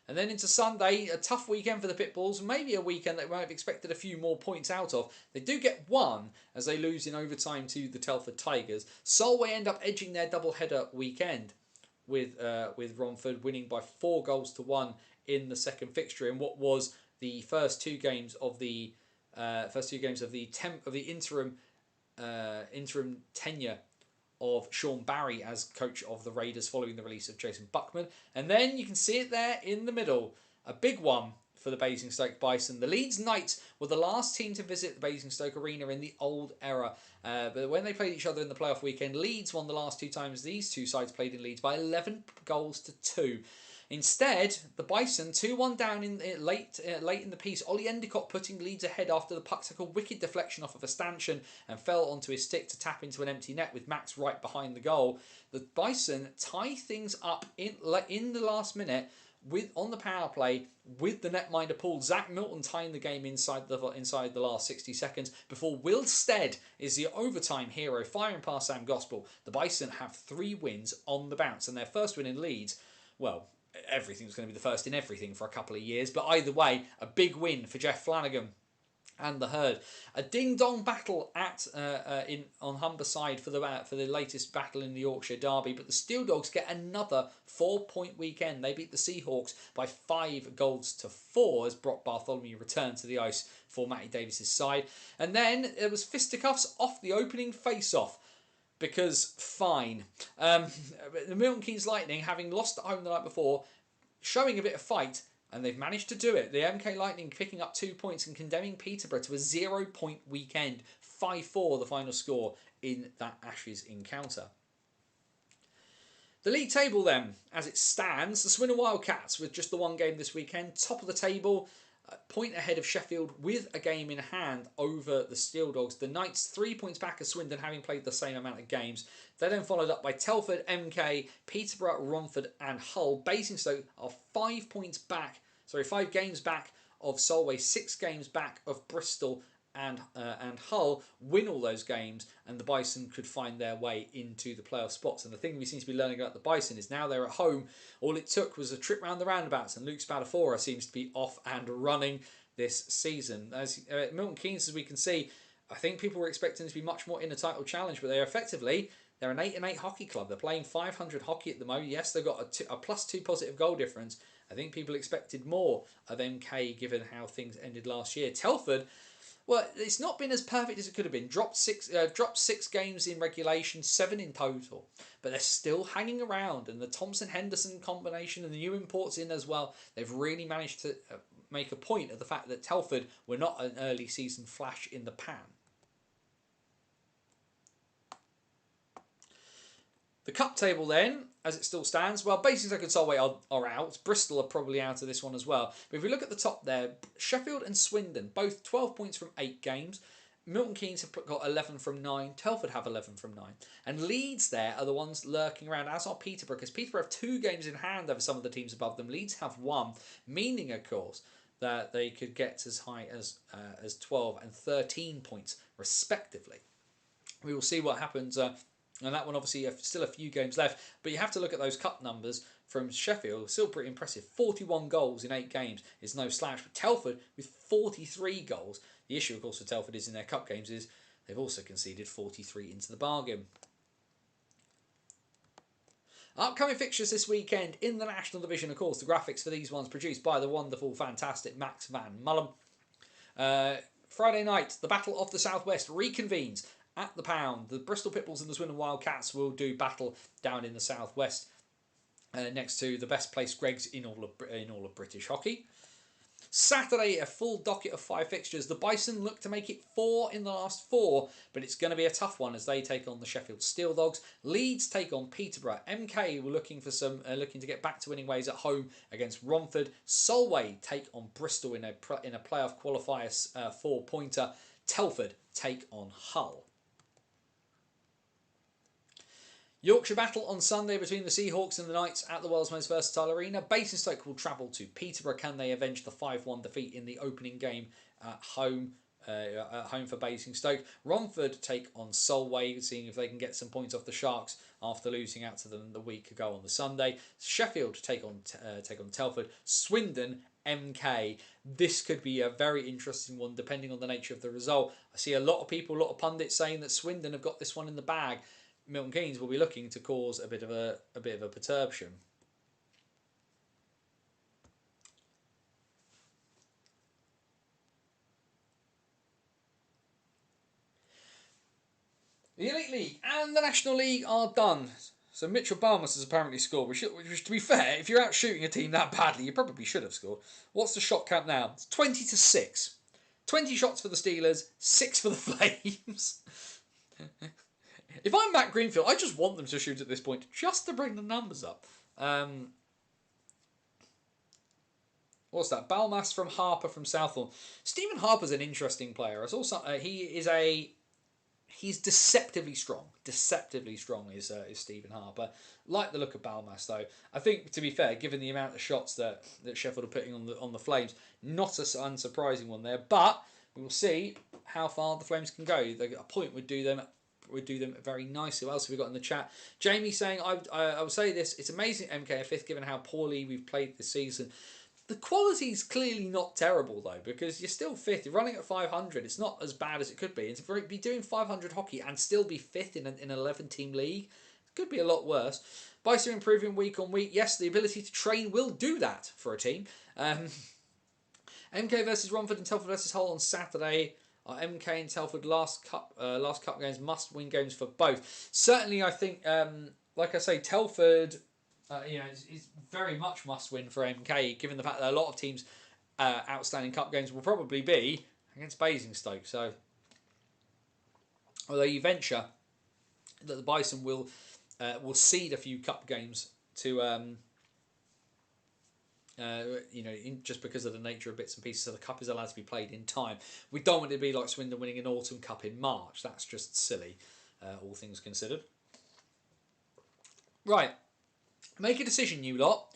And then into Sunday, a tough weekend for the Pitbulls. Maybe a weekend that we might have expected a few more points out of. They do get one as they lose in overtime to the Telford Tigers. Solway end up edging their doubleheader weekend with Romford winning by 4-1 in the second fixture in what was the first two games of the interim tenure of Sean Barry as coach of the Raiders following the release of Jason Buckman. And then you can see it there in the middle. A big one for the Basingstoke Bison. The Leeds Knights were the last team to visit the Basingstoke Arena in the old era. But when they played each other in the playoff weekend, Leeds won the last 2 times these two sides played in Leeds by 11-2. Instead, the Bison 2-1 down in late in the piece. Ollie Endicott putting Leeds ahead after the puck took a wicked deflection off of a stanchion and fell onto his stick to tap into an empty net with Max right behind the goal. The Bison tie things up in the last minute on the power play with the netminder Paul Zach Milton tying the game inside the last 60 seconds before Will Stead is the overtime hero firing past Sam Gospel. The Bison have 3 wins on the bounce, and their first win in Leeds, well, everything's going to be the first in everything for a couple of years, but either way, a big win for Jeff Flanagan and the Herd. A ding-dong battle on Humberside for the latest battle in the Yorkshire Derby, but the Steel Dogs get another 4-point weekend. They beat the Seahawks by 5-4 as Brock Bartholomew returned to the ice for Matty Davis's side. And then there was fisticuffs off the opening face-off. because fine. The Milton Keynes Lightning, having lost at home the night before, showing a bit of fight, and they've managed to do it. The MK Lightning picking up 2 points and condemning Peterborough to a 0-point weekend. 5-4 the final score in that Ashes encounter. The league table then, as it stands, the Swindon Wildcats with just the one game this weekend, top of the table, point ahead of Sheffield with a game in hand over the Steel Dogs. The Knights 3 points back of Swindon, having played the same amount of games. They're then followed up by Telford, MK, Peterborough, Romford and Hull. Basingstoke are 5 games back of Solway, 6 games back of Bristol and Hull. Win all those games and the Bison could find their way into the playoff spots. And the thing we seem to be learning about the Bison is now they're at home. All it took was a trip round the roundabouts, and Luke Spadafora seems to be off and running this season. As Milton Keynes, as we can see, I think people were expecting to be much more in a title challenge, but they're an 8-8 hockey club. They're playing 500 hockey at the moment. Yes, they've got a +2 positive goal difference. I think people expected more of MK given how things ended last year. Telford, well, it's not been as perfect as it could have been. Dropped six games in regulation, 7 in total. But they're still hanging around. And the Thompson-Henderson combination and the new imports in as well, they've really managed to make a point of the fact that Telford were not an early season flash in the pan. The cup table then, as it still stands, well, Basingstoke and Solway are out. Bristol are probably out of this one as well. But if we look at the top there, Sheffield and Swindon, both 12 points from 8 games. Milton Keynes have got 11 from 9. Telford have 11 from 9. And Leeds there are the ones lurking around, as are Peterborough, because Peterborough have 2 games in hand over some of the teams above them. Leeds have 1, meaning, of course, that they could get as high as 12 and 13 points, respectively. We will see what happens. And that one, obviously, still a few games left. But you have to look at those cup numbers from Sheffield. Still pretty impressive. 41 goals in 8 games is no slouch. But Telford with 43 goals. The issue, of course, for Telford is in their cup games is they've also conceded 43 into the bargain. Upcoming fixtures this weekend in the National Division, of course. The graphics for these ones produced by the wonderful, fantastic Max Van Mullen. Friday night, the Battle of the Southwest reconvenes at the Pound. The Bristol Pitbulls and the Swindon Wildcats will do battle down in the southwest, next to the best placed Gregs in all of British hockey. Saturday, a full docket of 5 fixtures. The Bison look to make it 4 in the last 4, but it's going to be a tough one as they take on the Sheffield Steel Dogs. Leeds take on Peterborough. MK were looking to get back to winning ways at home against Romford. Solway take on Bristol in a playoff qualifier 4-pointer. Telford take on Hull. Yorkshire battle on Sunday between the Seahawks and the Knights at the world's most versatile arena. Basingstoke will travel to Peterborough. Can they avenge the 5-1 defeat in the opening game at home for Basingstoke? Romford take on Solway, seeing if they can get some points off the Sharks after losing out to them the week ago on the Sunday. Sheffield take on Telford. Swindon, MK. This could be a very interesting one depending on the nature of the result. I see a lot of people, a lot of pundits saying that Swindon have got this one in the bag. Milton Keynes will be looking to cause a bit of a perturbation. The Elite League and the National League are done. So Mitchell Balmas has apparently scored, which to be fair, if you're out shooting a team that badly, you probably should have scored. What's the shot count now? It's 20-6. 20 shots for the Steelers, 6 for the Flames. If I'm Matt Greenfield, I just want them to shoot at this point, just to bring the numbers up. What's that? Balmas from Harper from Southall. Stephen Harper's an interesting player. It's also he's deceptively strong. Deceptively strong is Stephen Harper. Like the look of Balmas though. I think, to be fair, given the amount of shots that Sheffield are putting on the Flames, not an unsurprising one there. But we will see how far the Flames can go. A point would do them very nicely. What else have we got in the chat? Jamie saying, I will say this, it's amazing MK are 5th given how poorly we've played this season. The quality's clearly not terrible though, because you're still 5th. You're running at 500. It's not as bad as it could be. And to be doing 500 hockey and still be 5th in an 11-team league, it could be a lot worse. Bison improving week on week. Yes, the ability to train will do that for a team. MK versus Romford and Telford versus Hull on Saturday. MK and Telford last cup games must win games for both. Certainly, I think, like I say, Telford, is very much must win for MK, given the fact that a lot of teams' outstanding cup games will probably be against Basingstoke. So, although you venture that the Bison will cede a few cup games to. Just because of the nature of bits and pieces, so the cup is allowed to be played in time. We don't want it to be like Swindon winning an autumn cup in March. That's just silly, all things considered. Right, make a decision, you lot.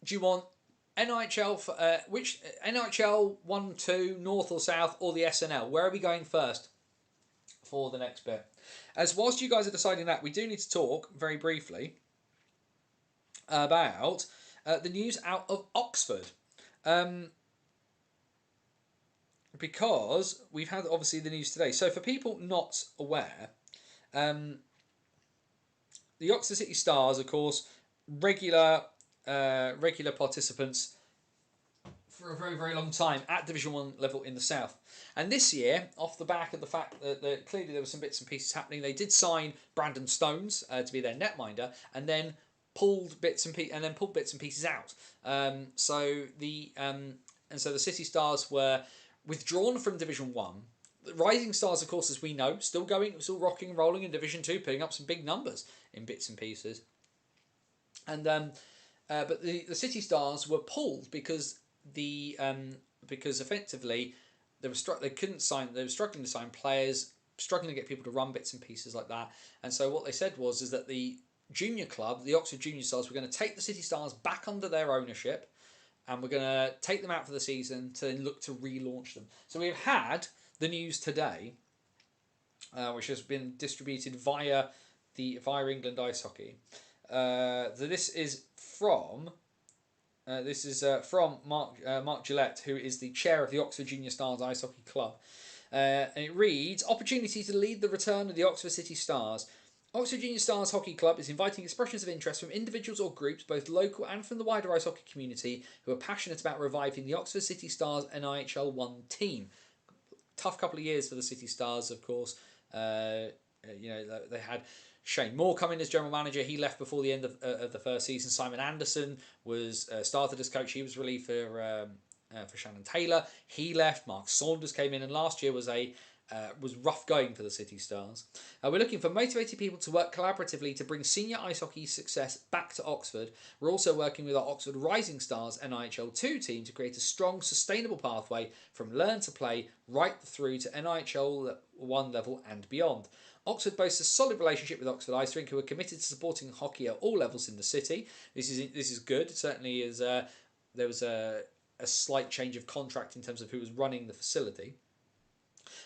Do you want NIHL for which NIHL 1, 2, North or South, or the SNL? Where are we going first for the next bit? As whilst you guys are deciding that, we do need to talk very briefly about the news out of Oxford. Because we've had obviously the news today. So for people not aware, the Oxford City Stars, of course, regular participants for a very, very long time at Division 1 level in the South. And this year, off the back of the fact that clearly there were some bits and pieces happening, they did sign Brandon Stones to be their netminder, and then pulled bits and pieces out. So the City Stars were withdrawn from Division 1. The Rising Stars, of course, as we know, still rocking and rolling in Division 2, putting up some big numbers in bits and pieces. And but the City Stars were pulled because effectively they were struggling to sign players, struggling to get people to run bits and pieces like that. And so what they said is that the junior club, the Oxford Junior Stars, were going to take the City Stars back under their ownership, and we're going to take them out for the season to then look to relaunch them. So we've had the news today, which has been distributed via England Ice Hockey. This is from Mark Gillette, who is the chair of the Oxford Junior Stars Ice Hockey Club. And it reads, opportunity to lead the return of the Oxford City Stars. Oxford Junior Stars Hockey Club is inviting expressions of interest from individuals or groups, both local and from the wider ice hockey community, who are passionate about reviving the Oxford City Stars NIHL 1 team. Tough couple of years for the City Stars, of course. They had Shane Moore come in as general manager. He left before the end of the first season. Simon Anderson was started as coach. He was relieved for Shannon Taylor. He left. Mark Saunders came in, and last year was rough going for the City Stars. We're looking for motivated people to work collaboratively to bring senior ice hockey success back to Oxford. We're also working with our Oxford Rising Stars NIHL 2 team to create a strong, sustainable pathway from learn to play right through to NIHL 1 level and beyond. Oxford boasts a solid relationship with Oxford Ice Rink, who are committed to supporting hockey at all levels in the city. This is good. It certainly is. There was a slight change of contract in terms of who was running the facility.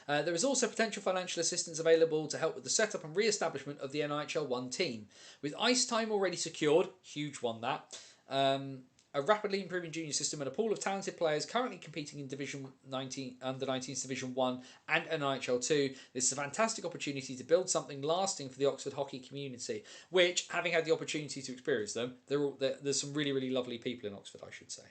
There is also potential financial assistance available to help with the setup and re-establishment of the NIHL 1 team. With ice time already secured, huge one that, a rapidly improving junior system and a pool of talented players currently competing in Division 19, Under 19s Division 1 and NIHL 2, this is a fantastic opportunity to build something lasting for the Oxford hockey community, which, having had the opportunity to experience them, there's some really, really lovely people in Oxford, I should say.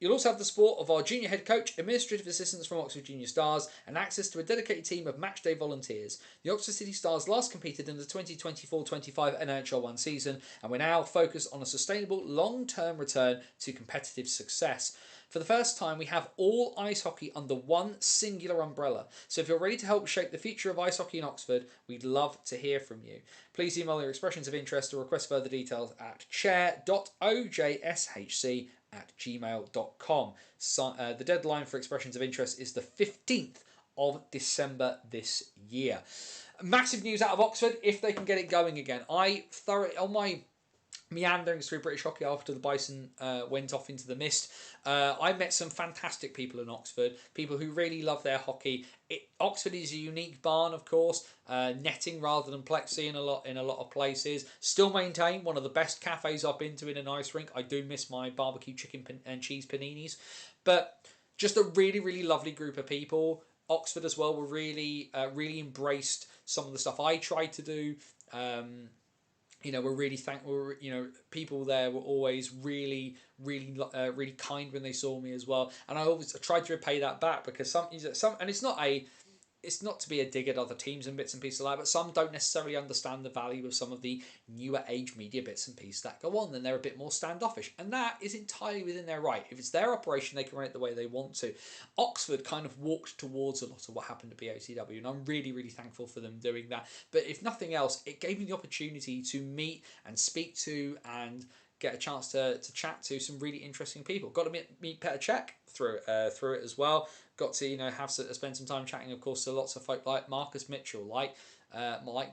You'll also have the support of our junior head coach, administrative assistants from Oxford Junior Stars, and access to a dedicated team of matchday volunteers. The Oxford City Stars last competed in the 2024-25 NIHL 1 season, and we're now focused on a sustainable, long-term return to competitive success. For the first time, we have all ice hockey under one singular umbrella. So if you're ready to help shape the future of ice hockey in Oxford, we'd love to hear from you. Please email your expressions of interest or request further details at chair.ojshc@gmail.com. So, the deadline for expressions of interest is the 15th of December this year. Massive news out of Oxford if they can get it going again. On my meanderings through British hockey after the Bison went off into the mist, I met some fantastic people in Oxford, people who really love their hockey. Oxford is a unique barn, of course, netting rather than plexi in a lot of places. Still maintain one of the best cafes I've been to in an ice rink. I do miss my barbecue chicken and cheese paninis, but just a really, really lovely group of people. Oxford as well were really embraced some of the stuff I tried to do. We're really thankful. People there were always really, really kind when they saw me as well, and I tried to repay that back, because and it's not to be a dig at other teams and bits and pieces like that, but some don't necessarily understand the value of some of the newer age media bits and pieces that go on, and they're a bit more standoffish, and that is entirely within their right. If it's their operation, they can run it the way they want to. Oxford kind of walked towards a lot of what happened to BOTW, and I'm really, really thankful for them doing that. But if nothing else, it gave me the opportunity to meet and speak to and get a chance to chat to some really interesting people. Got to meet Petr Cech through it as well. Got to spend some time chatting, of course, to lots of folk like Marcus Mitchell, like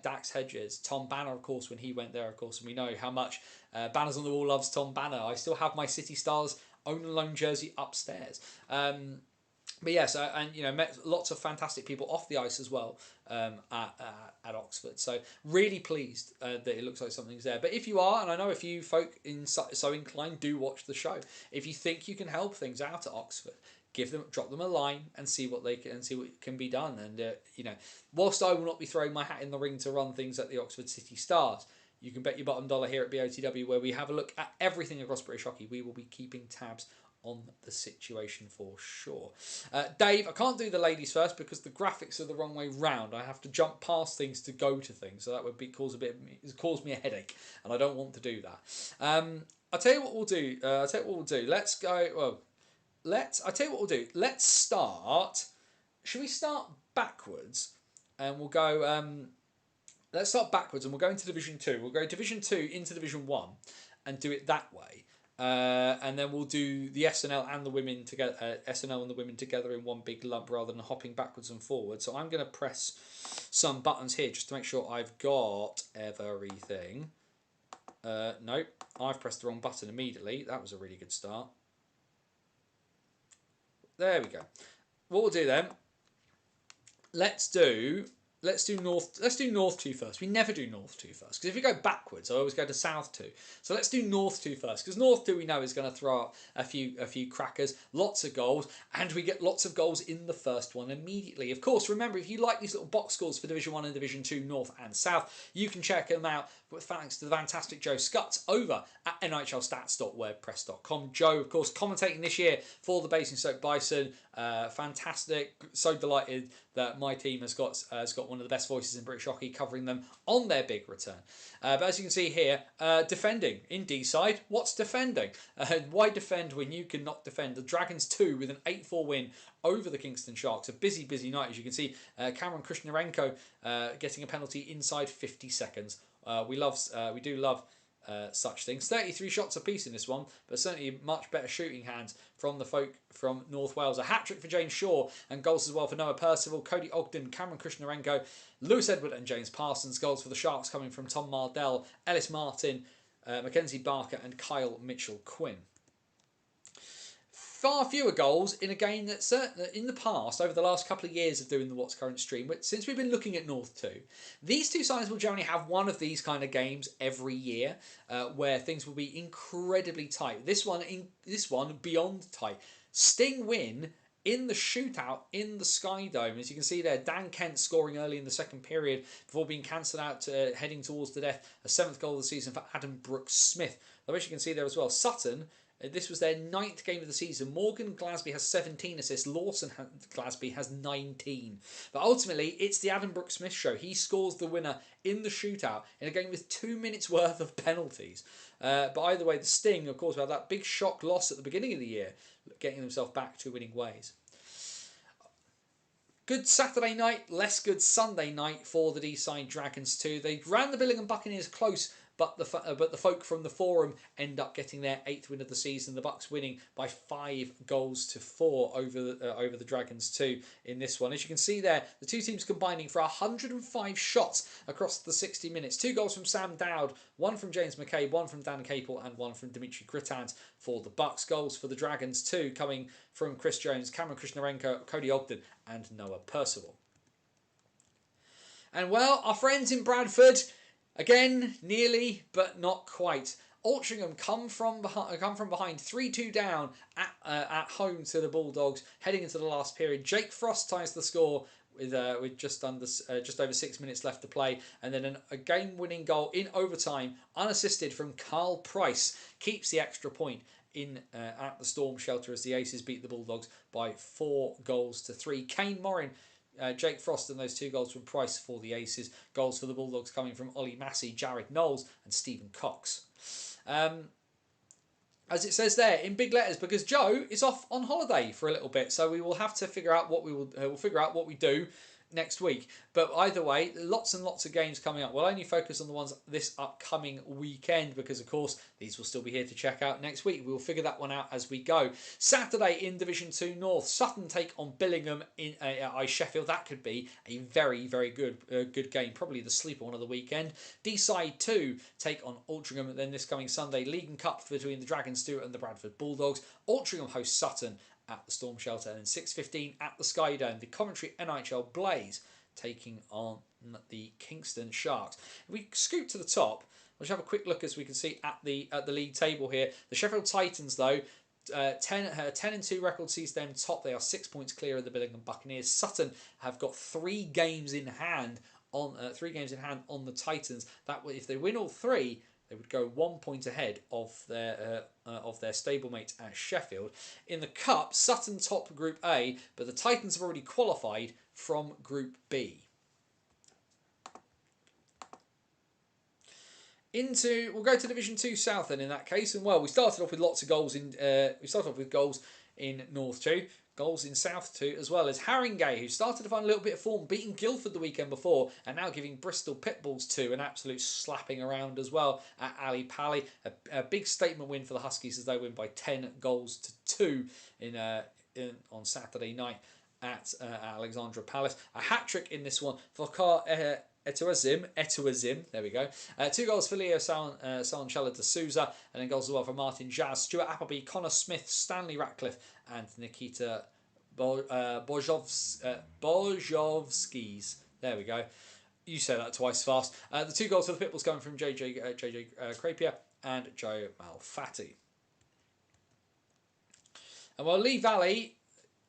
Dax Hedges, Tom Banner, of course, when he went there, of course, and we know how much Banners on the Wall loves Tom Banner. I still have my City Stars own and loan jersey upstairs. But yes, met lots of fantastic people off the ice as well at Oxford. So really pleased that it looks like something's there. But if you are, and I know a few folk so inclined, do watch the show. If you think you can help things out at Oxford, drop them a line and see what can be done. And whilst I will not be throwing my hat in the ring to run things at the Oxford City Stars, you can bet your bottom dollar here at BOTW, where we have a look at everything across British hockey. We will be keeping tabs on the situation for sure. Dave, I can't do the ladies first because the graphics are the wrong way round. I have to jump past things to go to things, so that would cause me a headache, and I don't want to do that. I'll tell you what we'll do. Let's go. Well, I'll tell you what we'll do. Let's start. Should we start backwards? And we'll go. Let's start backwards, and we'll go into Division 2. We'll go Division 2 into Division 1, and do it that way. And then we'll do the SNL and the women together. SNL and the women together in one big lump, rather than hopping backwards and forwards. So I'm going to press some buttons here just to make sure I've got everything. Nope, I've pressed the wrong button immediately. That was a really good start. There we go. What we'll do then, let's do North 2 first. We never do North 2 first, because if you go backwards, I always go to South 2. So let's do North 2 first, because North 2 we know is going to throw up a few crackers, lots of goals, and we get lots of goals in the first one immediately. Of course, remember, if you like these little box scores for Division 1 and Division 2 North and South, you can check them out with thanks to the fantastic Joe Scutts over at NHLstats.wordpress.com. Joe, of course, commentating this year for the Basingstoke Bison. Fantastic. So delighted that my team has got one of the best voices in British hockey covering them on their big return. But as you can see here, defending in D-side. What's defending? Why defend when you can not defend? The Dragons 2 with an 8-4 win over the Kingston Sharks. A busy night, as you can see. Cameron Krishnarenko getting a penalty inside 50 seconds. We do love such things. 33 shots apiece in this one, but certainly much better shooting hands from the folk from North Wales. A hat-trick for James Shaw, and goals as well for Noah Percival, Cody Ogden, Cameron Krishnarenko, Lewis Edward and James Parsons. Goals for the Sharks coming from Tom Mardell, Ellis Martin, Mackenzie Barker and Kyle Mitchell-Quinn. Far fewer goals in a game that in the past, over the last couple of years of doing the What's Current stream, but since we've been looking at North 2, these two sides will generally have one of these kind of games every year, where things will be incredibly tight. This one beyond tight. Sting win in the shootout in the Sky Dome. As you can see there, Dan Kent scoring early in the second period before being cancelled out, heading towards the death. A 7th goal of the season for Adam Brooks Smith. I wish you can see there as well. Sutton, this was their 9th game of the season. Morgan Glasby has 17 assists. Lawson Glasby has 19. But ultimately, it's the Adam Brooks Smith show. He scores the winner in the shootout in a game with 2 minutes worth of penalties. But either way, the Sting, of course, had that big shock loss at the beginning of the year, getting themselves back to winning ways. Good Saturday night, less good Sunday night for the D-side Dragons 2. They ran the Billingham Buccaneers close, but the folk from the Forum end up getting their 8th win of the season. The Bucks winning by 5-4 over the Dragons 2 in this one. As you can see there, the two teams combining for 105 shots across the 60 minutes. 2 goals from Sam Dowd, 1 from James McCabe, 1 from Dan Capel and 1 from Dimitri Gritans for the Bucks. Goals for the Dragons 2 coming from Chris Jones, Cameron Krishnarenko, Cody Ogden and Noah Percival. And well, our friends in Bradford, again, nearly, but not quite. Altrincham come from behind 3-2 down at home to the Bulldogs, heading into the last period. Jake Frost ties the score with just over 6 minutes left to play, and then a game-winning goal in overtime, unassisted from Carl Price, keeps the extra point in at the Storm Shelter as the Aces beat the Bulldogs by 4-3. Kane Morin, Jake Frost, and those 2 goals from Price for the Aces. Goals for the Bulldogs coming from Ollie Massey, Jared Knowles, and Stephen Cox. As it says there in big letters, because Joe is off on holiday for a little bit, so we will have to figure out what we'll figure out what we do next week. But either way, lots and lots of games coming up. We'll only focus on the ones this upcoming weekend because, of course, these will still be here to check out next week. We'll figure that one out as we go. Saturday in Division 2 North, Sutton take on Billingham in Sheffield. That could be a very, very good game. Probably the sleeper one of the weekend. Deeside 2 take on Altrincham. And then this coming Sunday, League and Cup between the Dragon Stewart and the Bradford Bulldogs. Altrincham host Sutton at the Storm Shelter, and then 6:15 at the Sky Dome, the Coventry NHL Blaze taking on the Kingston Sharks. If we scoot to the top, we'll just have a quick look as we can see at the league table here. The Sheffield Titans, though, 10-2 record sees them top. They are 6 points clear of the Billingham Buccaneers. Sutton have got 3 games in hand on the Titans. That if they win all 3, they would go 1 point ahead of their stablemates at Sheffield. In the Cup, Sutton top Group A, but the Titans have already qualified from Group B. We'll go to Division 2 South then in that case, and we started off with lots of goals goals in North 2. Goals in South 2 as well as Haringey, who started to find a little bit of form, beating Guildford the weekend before, and now giving Bristol Pitbulls 2 an absolute slapping around as well at Ali Pally. A big statement win for the Huskies as they win by 10-2 on Saturday night at Alexandra Palace. A hat-trick in this one for Etuazim, there we go. 2 goals for Leo Salanchella de Souza, and then goals as well for Martin Jazz, Stuart Appleby, Connor Smith, Stanley Ratcliffe, and Nikita Bojovskis. There we go. You say that twice fast. The 2 goals for the Pitbulls coming from JJ Crapier and Joe Malfatti. And Lee Valley,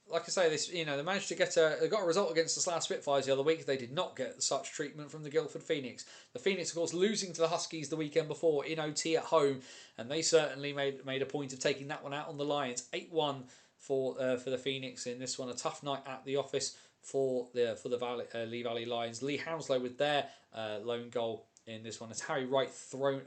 like I say, they managed to they got a result against the Slough Spitfires the other week. They did not get such treatment from the Guildford Phoenix. The Phoenix, of course, losing to the Huskies the weekend before in OT at home, and they certainly made a point of taking that one out on the Lions. 8-1 for the Phoenix in this one. A tough night at the office for the Lee Valley Lions. Lee Hounslow with their lone goal in this one. As Harry Wright thrown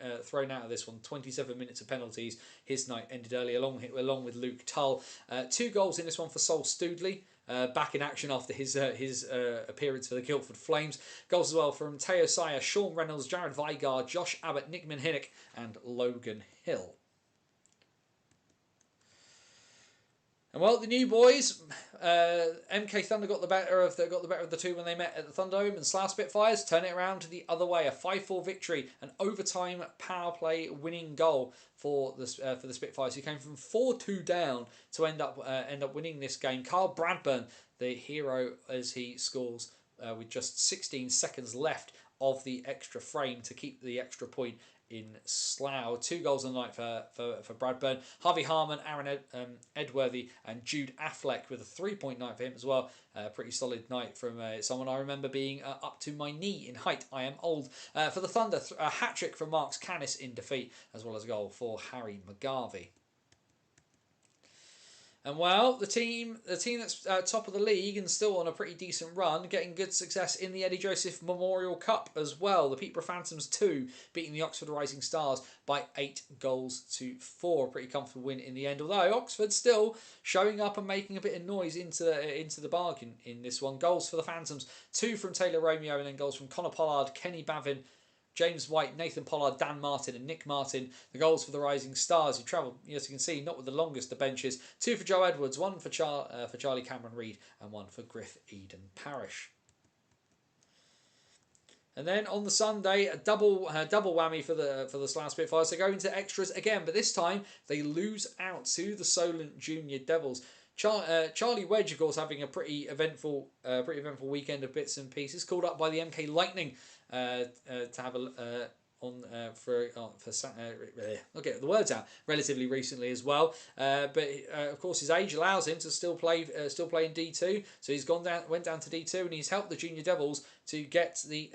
out of this one. 27 minutes of penalties. His night ended early along with Luke Tull. 2 goals in this one for Sol Stoodley. Back in action after his appearance for the Guildford Flames. Goals as well from Teo Saya, Sean Reynolds, Jared Vigard, Josh Abbott, Nick Minhinnick, and Logan Hill. And the new boys, MK Thunder got the better of the 2 when they met at the Thunderdome, and Slough Spitfires turn it around to the other way. A 5-4 victory, an overtime power play winning goal for the Spitfires, who came from 4-2 down to end up winning this game. Carl Bradburn, the hero, as he scores with just 16 seconds left of the extra frame to keep the extra point in Slough. 2 goals on the night for Bradburn. Harvey Harmon, Aaron Edworthy, and Jude Affleck with a 3-point night for him as well. Pretty solid night from someone I remember being up to my knee in height. I am old. For the Thunder, a hat-trick from Marks Canis in defeat, as well as a goal for Harry McGarvey. And the team that's top of the league and still on a pretty decent run, getting good success in the Eddie Joseph Memorial Cup as well. The Peterborough Phantoms 2 beating the Oxford Rising Stars by 8-4. Pretty comfortable win in the end. Although Oxford still showing up and making a bit of noise into the bargain in this one. Goals for the Phantoms, 2 from Taylor Romeo, and then goals from Connor Pollard, Kenny Bavin, James White, Nathan Pollard, Dan Martin and Nick Martin. The goals for the Rising Stars, who travelled, as you can see, not with the longest of benches. 2 for Joe Edwards, 1 for Charlie Cameron Reid, and 1 for Griff Eden Parish. And then on the Sunday, a double whammy for the Slough Spitfires. They go into extras again, but this time they lose out to the Solent Junior Devils. Charlie Wedge, of course, having a pretty eventful weekend of bits and pieces. Called up by the MK Lightning to have I'll get the words out, relatively recently as well. But of course his age allows him to still play in D2. So he's went down to D2, and he's helped the Junior Devils to get the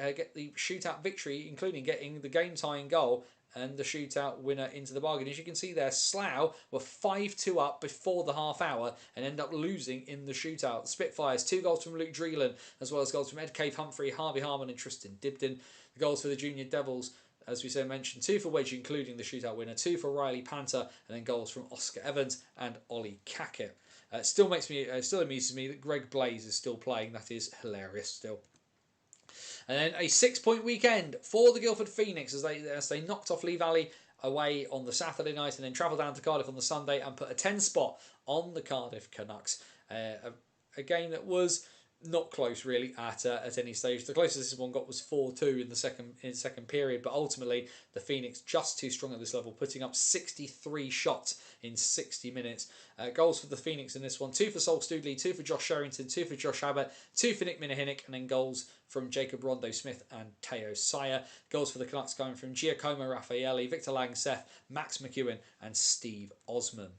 shootout victory, including getting the game tying goal and the shootout winner into the bargain. As you can see there, Slough were 5-2 up before the half hour and end up losing in the shootout. The Spitfires, 2 goals from Luke Dreelan, as well as goals from Ed Cave Humphrey, Harvey Harmon and Tristan Dibdin. The goals for the Junior Devils, as we said, mentioned, 2 for Wedge, including the shootout winner, 2 for Riley Panther, and then goals from Oscar Evans and Ollie Cackett. Still amuses me that Greg Blaze is still playing. That is hilarious still. And then a 6-point weekend for the Guildford Phoenix as they knocked off Lee Valley away on the Saturday night, and then travelled down to Cardiff on the Sunday and put a 10 spot on the Cardiff Canucks. A game that was not close really at any stage. The closest this one got was 4-2 in the second period, but ultimately the Phoenix just too strong at this level, putting up 63 shots in 60 minutes. Goals for the Phoenix in this one: 2 for Sol Stoodley, 2 for Josh Sherrington, 2 for Josh Abbott, 2 for Nick Minahinnick, and then goals from Jacob Rondo Smith and Teo Sire. Goals for the Canucks coming from Giacomo Raffaelli, Victor Langseth, Max McEwen, and Steve Osman.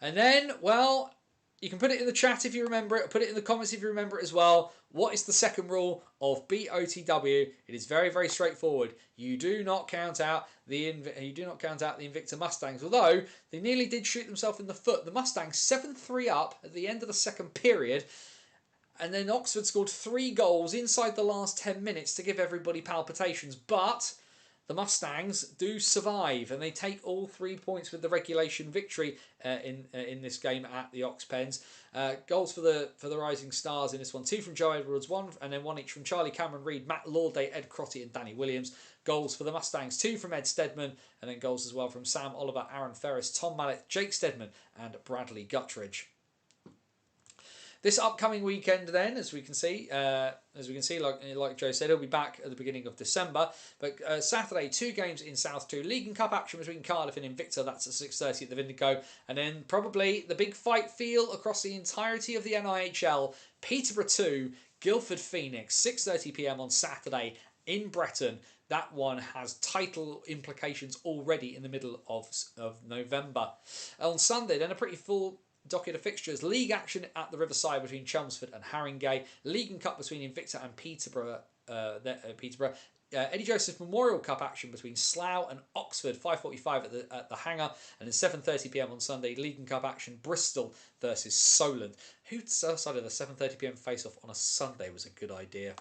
And then, well, you can put it in the chat if you remember it, or put it in the comments if you remember it as well. What is the second rule of BOTW? It is very, very straightforward. You do not count out the Invicta Mustangs, although they nearly did shoot themselves in the foot. The Mustangs 7-3 up at the end of the second period, and then Oxford scored 3 goals inside the last 10 minutes to give everybody palpitations, but the Mustangs do survive, and they take all 3 points with the regulation victory in this game at the Ox Pens. Goals for the Rising Stars in this one: 2 from Joe Edwards, 1 and then 1 each from Charlie Cameron Reid, Matt Lorday, Ed Crotty, and Danny Williams. Goals for the Mustangs: 2 from Ed Stedman, and then goals as well from Sam Oliver, Aaron Ferris, Tom Mallet, Jake Stedman, and Bradley Guttridge. This upcoming weekend, then, as we can see, like Joe said, he'll be back at the beginning of December. But Saturday, 2 games in South 2. League and Cup action between Cardiff and Invicta. That's at 6:30 at the Vindico. And then probably the big fight feel across the entirety of the NIHL. Peterborough 2, Guildford Phoenix, 6:30 p.m. on Saturday in Breton. That one has title implications already in the middle of November. On Sunday, then a pretty full docket of fixtures. League action at the Riverside between Chelmsford and Haringey. League and Cup between Invicta and Peterborough. Eddie Joseph Memorial Cup action between Slough and Oxford, 5:45 at the Hangar, and then 7:30 p.m. on Sunday. League and Cup action: Bristol versus Solent. Who decided the 7:30 p.m. face-off on a Sunday was a good idea?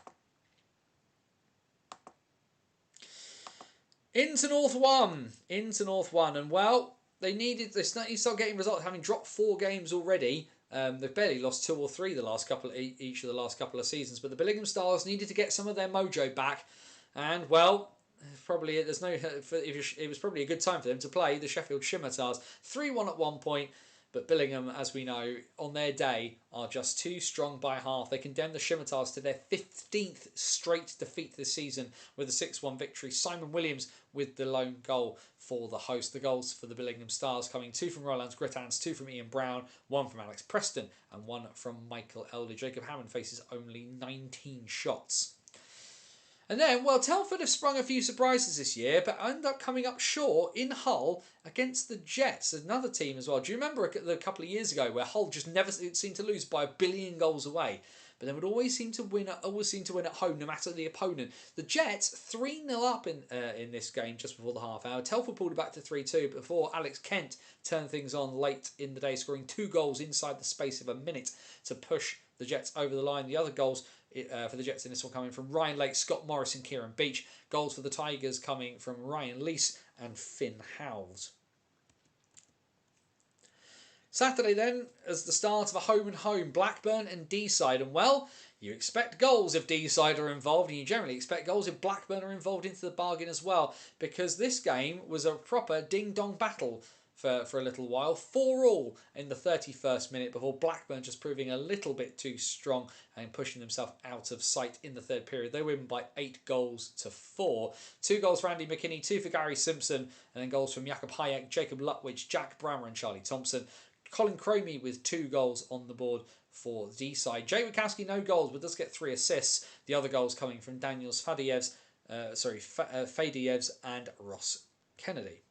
Into North One, and well, they need to start getting results, having dropped 4 games already. They've barely lost 2 or 3 each of the last couple of seasons. But the Billingham Stars needed to get some of their mojo back, and well, it was probably a good time for them to play the Sheffield Scimitars. 3-1 at one point. But Billingham, as we know, on their day, are just too strong by half. They condemned the Scimitars to their 15th straight defeat this season with a 6-1 victory. Simon Williams with the lone goal for the host. The goals for the Billingham Stars coming: 2 from Roland Grittans, 2 from Ian Brown, 1 from Alex Preston, and 1 from Michael Elder. Jacob Hammond faces only 19 shots. And then, well, Telford have sprung a few surprises this year, but end up coming up short in Hull against the Jets, another team as well. Do you remember a couple of years ago where Hull just never seemed to lose by 1 billion goals away, but they would always seem to win at home, no matter the opponent? The Jets 3-0 up in this game just before the half hour. Telford pulled it back to 3-2 before Alex Kent turned things on late in the day, scoring 2 goals inside the space of a minute to push the Jets over the line. The other goals for the Jets in this one coming from Ryan Lake, Scott Morris and Kieran Beach. Goals for the Tigers coming from Ryan Leese and Finn Howells. Saturday then, as the start of a home and home, Blackburn and Deeside. And well, you expect goals if Deeside are involved, and you generally expect goals if Blackburn are involved into the bargain as well, because this game was a proper ding-dong battle for a little while. 4-4 in the 31st minute before Blackburn just proving a little bit too strong and pushing themselves out of sight in the third period. They win by 8-4. 2 goals for Andy McKinney, 2 for Gary Simpson, and then goals from Jakob Hayek, Jacob Lutwich, Jack Brammer and Charlie Thompson. Colin Cromie with 2 goals on the board for Deeside. Jay Wachowski, no goals, but does get 3 assists. The other goals coming from Daniel Svadievs, Fadeyevs and Ross Kennedy.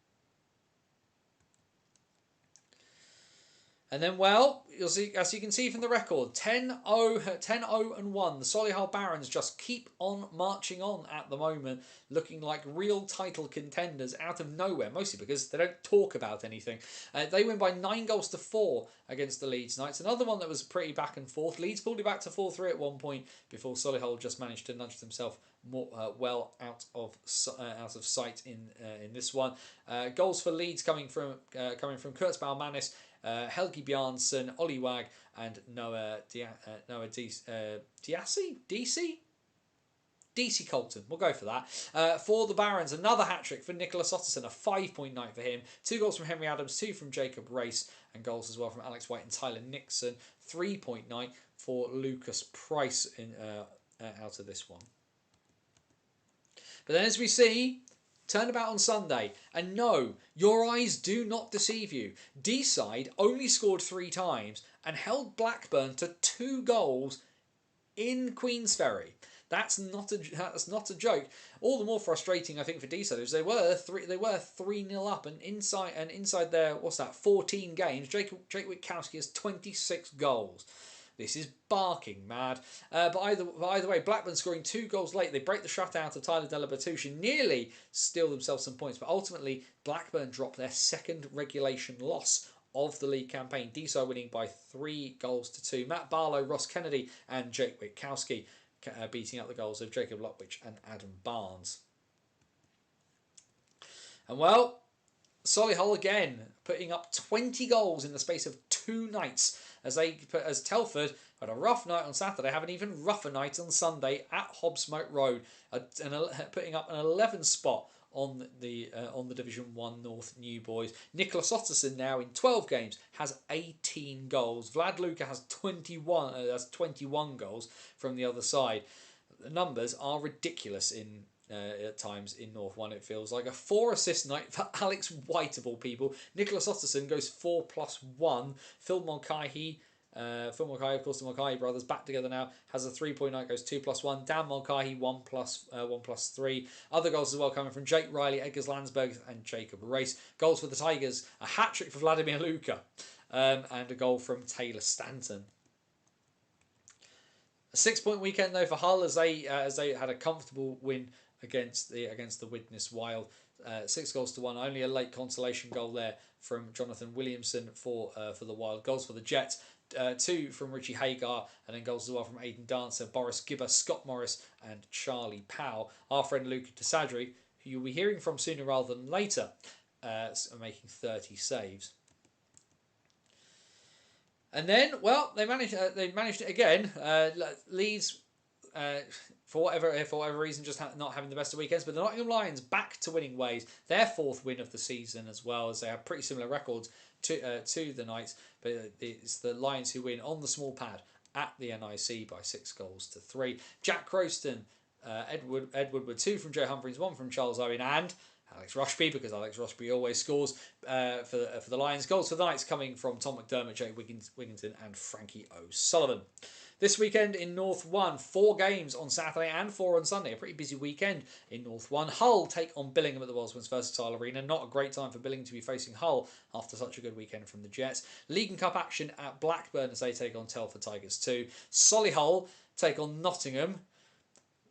And then, well, you'll see, as you can see from the record, 10-0-1. The Solihull Barons just keep on marching on at the moment, looking like real title contenders out of nowhere, mostly because they don't talk about anything. They win by 9-4 against the Leeds Knights. Another one that was pretty back and forth. Leeds pulled it back to 4-3 at one point before Solihull just managed to nudge themselves more well out of sight in this one. Goals for Leeds coming from Kurtz Baumanis, Helgi Bjarnsson, Ollie Wag, and Noah DC Colton. We'll go for that. For the Barons, another hat-trick for Nicholas Otterson, a 5-point night for him. 2 goals from Henry Adams, 2 from Jacob Race, and goals as well from Alex White and Tyler Nixon. 3-point night for Lucas Price out of this one. But then, as we see, turnabout on Sunday, and no, your eyes do not deceive you. Deeside only scored 3 times and held Blackburn to 2 goals in Queensferry. That's not a joke. All the more frustrating, I think, for Deeside is they were 3-0 up, and inside their 14 games, Jake Witkowski has 26 goals. This is barking mad. But either way, Blackburn scoring 2 goals late. They break the shutout of Tyler Della Bertucci, nearly steal themselves some points. But ultimately, Blackburn dropped their second regulation loss of the league campaign. Deeside winning by 3-2. Matt Barlow, Ross Kennedy, and Jake Witkowski beating out the goals of Jacob Lockwich and Adam Barnes. And well, Solihull again putting up 20 goals in the space of 2 nights, as Telford had a rough night on Saturday, have an even rougher night on Sunday at Hobbsmoat Road, putting up an 11th spot on the Division 1 North New Boys. Nicholas Otterson now in 12 games has 18 goals. Vlad Luka has 21 goals from the other side. The numbers are ridiculous at times in North 1, it feels like. A 4-assist night for Alex White of all people. Nicholas Otterson goes 4+1. Phil Mulcahy, of course, the Mulcahy brothers back together now, has a 3-point night, goes 2+1. Dan Mulcahy 1+3. Other goals as well coming from Jake Riley, Edgars Landsberg, and Jacob Race. Goals for the Tigers: a hat-trick for Vladimir Luka, and a goal from Taylor Stanton. A 6-point weekend though for Hull, as they had a comfortable win against the Widnes Wild, 6-1. Only a late consolation goal there from Jonathan Williamson for the Wild. Goals for the Jets: 2 from Richie Hagar, and then goals as well from Aidan Dancer, Boris Gibber, Scott Morris, and Charlie Powell. Our friend Luca Desadri, who you'll be hearing from sooner rather than later, making 30 saves. And then, well, they managed it again. Leeds, for whatever reason, just not having the best of weekends. But the Nottingham Lions back to winning ways. Their 4th win of the season as well, as they have pretty similar records to the Knights. But it's the Lions who win on the small pad at the NIC by 6-3. Jack Croston, Ed Woodward, 2 from Joe Humphreys, 1 from Charles Owen, and Alex Rushby, because Alex Rushby always scores for the Lions. Goals for the Knights coming from Tom McDermott, Jake Wigginton, and Frankie O'Sullivan. This weekend in North 1, 4 games on Saturday and 4 on Sunday. A pretty busy weekend in North 1. Hull take on Billingham at the Worldsmiths Versatile Arena. Not a great time for Billingham to be facing Hull after such a good weekend from the Jets. League and Cup action at Blackburn as they take on Telford Tigers 2. Solihull take on Nottingham.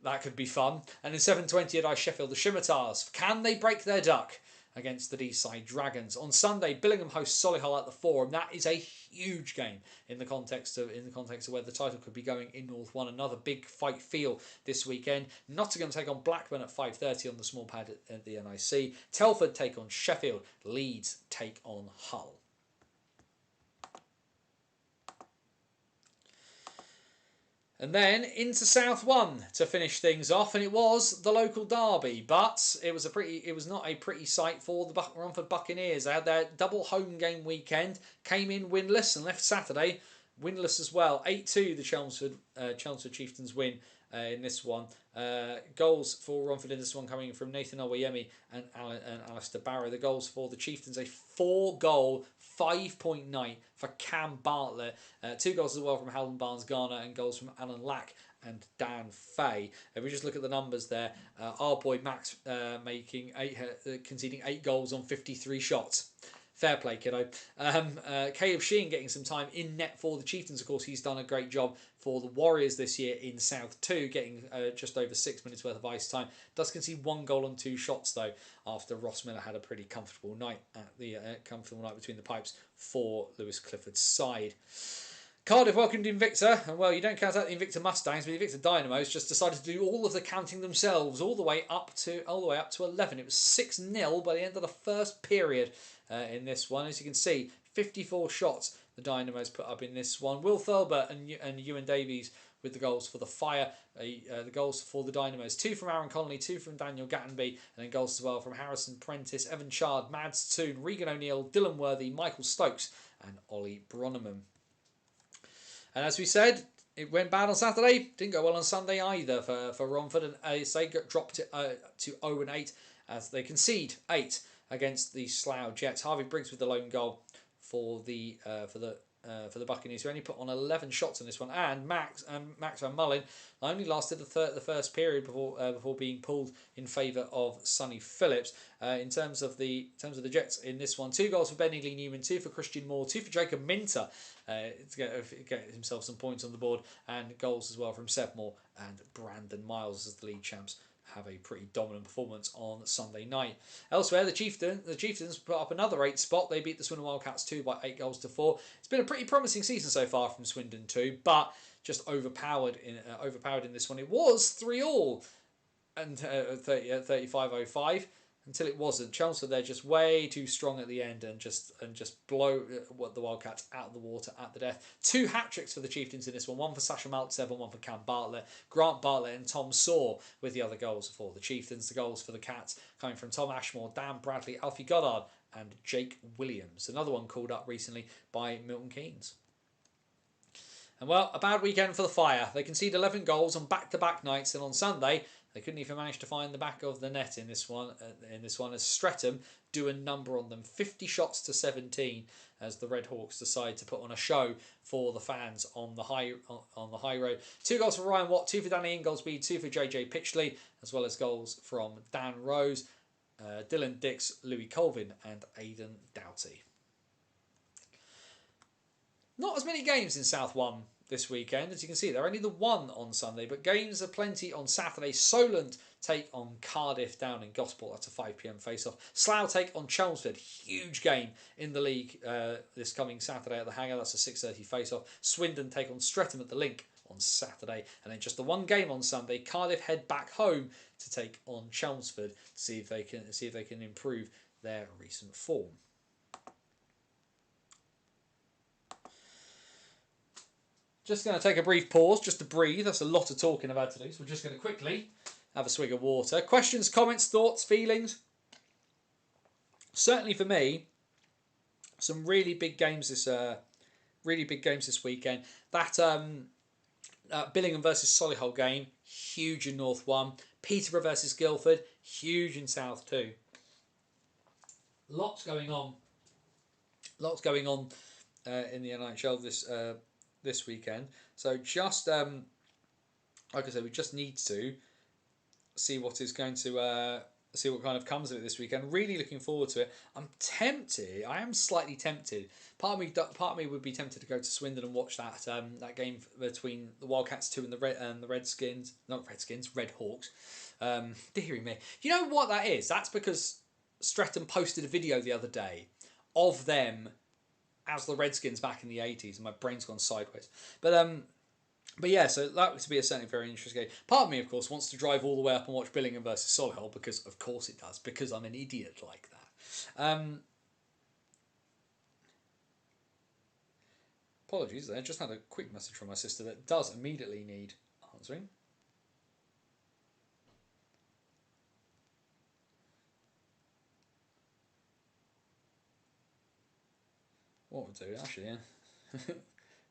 That could be fun. And in 7:20 at Sheffield, the Scimitars. Can they break their duck against the Deeside Dragons? On Sunday, Billingham hosts Solihull at the Forum. That is a huge game in the context of where the title could be going in North 1. Another big fight feel this weekend. Nottingham take on Blackburn at 5:30 on the small pad at the NIC. Telford take on Sheffield. Leeds take on Hull. And then into South 1 to finish things off, and it was the local derby, but it was not a pretty sight for the Romford Buccaneers. They had their double home game weekend, came in winless and left Saturday winless as well. 8-2 the Chelmsford Chieftains win in this one. Goals for Romford in this one coming from Nathan Owayemi and Alistair Barrow. The goals for the Chieftains, a 4-goal, 5-point night for Cam Bartlett. 2 goals as well from Howland Barnes Garner, and goals from Alan Lack and Dan Fay. If we just look at the numbers there, our boy Max conceding 8 goals on 53 shots. Fair play, kiddo. Caleb Sheehan getting some time in net for the Chieftains. Of course, he's done a great job for the Warriors this year in South 2, getting just over 6 minutes worth of ice time. Does concede 1 goal on 2 shots, though, after Ross Miller had a pretty comfortable night between the pipes for Lewis Clifford's side. Cardiff welcomed Invicta, and well, you don't count out the Invicta Mustangs, but the Invicta Dynamos just decided to do all of the counting themselves, all the way up to 11. It was 6-0 by the end of the first period in this one. As you can see, 54 shots the Dynamos put up in this one. Will Thurber and Ewan Davies with the goals for the Fire. The goals for the Dynamos: 2 from Aaron Connolly, 2 from Daniel Gattenby, and then goals as well from Harrison Prentice, Evan Chard, Mads Toon, Regan O'Neill, Dylan Worthy, Michael Stokes, and Ollie Bronneman. And as we said, it went bad on Saturday. Didn't go well on Sunday either for Romford. And ASA dropped it to 0-8 as they concede 8 against the Slough Jets. Harvey Briggs with the lone goal for the Buccaneers, who only put on 11 shots in this one. And Max Van Mullen only lasted the first period before being pulled in favour of Sonny Phillips. In terms of the Jets in this one, 2 goals for Benny Lee Newman, 2 for Christian Moore, 2 for Jacob Minter to get himself some points on the board, and goals as well from Seb Moore and Brandon Miles as the league champs have a pretty dominant performance on Sunday night. Elsewhere, the Chieftains put up another 8 spot. They beat the Swindon Wildcats 2 by 8-4. It's been a pretty promising season so far from Swindon 2, but just overpowered in this one. It was 3-3 and 35-05 until it wasn't. Chelmsford, they're just way too strong at the end and just blow the Wildcats out of the water at the death. 2 hat-tricks for the Chieftains in this one for Sasha Maltsev and 1 for Cam Bartlett. Grant Bartlett and Tom Saw with the other goals for the Chieftains. The goals for the Cats coming from Tom Ashmore, Dan Bradley, Alfie Goddard and Jake Williams. Another one called up recently by Milton Keynes. And well, a bad weekend for the Fire. They conceded 11 goals on back-to-back nights, and on Sunday they couldn't even manage to find the back of the net in this one. As Streatham do a number on them, 50 shots to 17, as the Red Hawks decide to put on a show for the fans on the high road. 2 goals for Ryan Watt, 2 for Danny Ingoldsby, 2 for JJ Pitchley, as well as goals from Dan Rose, Dylan Dix, Louis Colvin, and Aidan Doughty. Not as many games in South 1 this weekend. As you can see, they're only the 1 on Sunday, but games are plenty on Saturday. Solent take on Cardiff down in Gosport. That's a 5 p.m. face-off. Slough take on Chelmsford. Huge game in the league this coming Saturday at the Hangar. That's a 6:30 face-off. Swindon take on Streatham at the Link on Saturday. And then just the 1 game on Sunday. Cardiff head back home to take on Chelmsford to see if they can improve their recent form. Just going to take a brief pause just to breathe. That's a lot of talking about today, so we're just going to quickly have a swig of water. Questions, comments, thoughts, feelings? Certainly for me, some really big games this weekend. That Billingham versus Solihull game, huge in North 1. Peterborough versus Guildford, huge in South 2. Lots going on in the NHL this weekend. So just like I said, we just need to see what is going to see what kind of comes of it this weekend. Really looking forward to it. I am slightly tempted. Part of me would be tempted to go to Swindon and watch that game between the Wildcats 2 and the Red Hawks. Deary me. You know what that is? That's because Streatham posted a video the other day of them as the Redskins back in the 80s, and my brain's gone sideways. But yeah, so that would be a certainly very interesting game. Part of me, of course, wants to drive all the way up and watch Billingham versus Solihull, because of course it does, because I'm an idiot like that. Apologies there, just had a quick message from my sister that does immediately need answering. What we'll do, actually, yeah.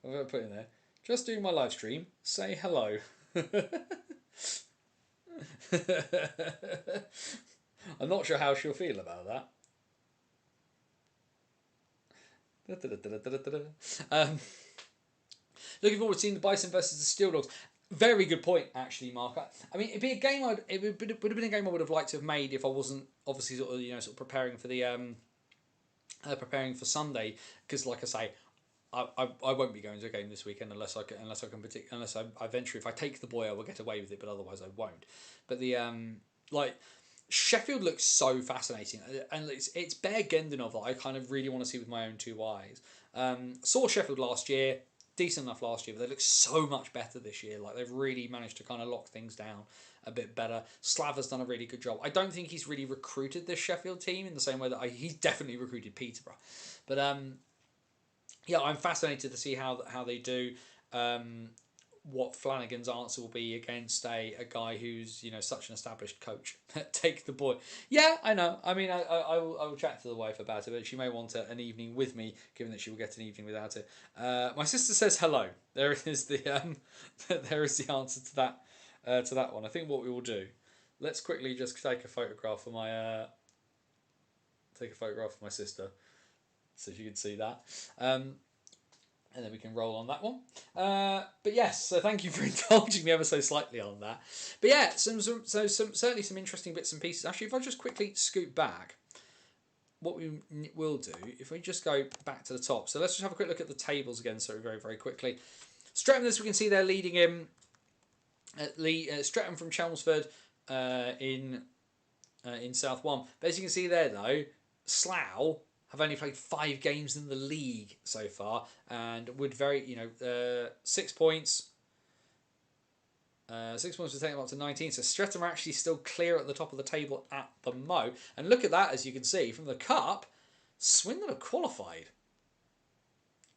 I'm going to put in there. Just doing my live stream. Say hello. I'm not sure how she'll feel about that. Looking forward to seeing the Bison versus the Steel Dogs. Very good point, actually, Mark. I mean, it'd be a game. Would have been a game I would have liked to have made if I wasn't obviously sort of preparing for the preparing for Sunday. Because, like I say, I won't be going to a game this weekend unless I venture. If I take the boy, I will get away with it, but otherwise I won't. But the like Sheffield looks so fascinating, and it's Bear Gendonov that I kind of really want to see with my own two eyes. Saw Sheffield last year, decent enough last year, but they look so much better this year. Like they've really managed to kind of lock things down a bit better. Slav has done a really good job. I don't think he's really recruited this Sheffield team in the same way that he's definitely recruited Peterborough, but yeah, I'm fascinated to see how they do. What Flanagan's answer will be against a guy who's such an established coach. Take the boy. Yeah, I know. I mean, I will chat to the wife about it, but she may want an evening with me, given that she will get an evening without it. My sister says hello. There is the there is the answer to that one. I think what we will do. Let's quickly just take a photograph of my sister, so you can see that. And then we can roll on that one. But yes, so thank you for indulging me ever so slightly on that. But yeah, certainly some interesting bits and pieces. Actually, if I just quickly scoot back, what we will do, if we just go back to the top. So let's just have a quick look at the tables again, so very, very quickly. Streatham, as we can see, they're leading him. Streatham from Chelmsford in South 1. But as you can see there, though, Slough have only played 5 games in the league so far, and would 6 points. 6 points would take them up to 19. So Streatham are actually still clear at the top of the table at the mo. And look at that, as you can see from the cup, Swindon have qualified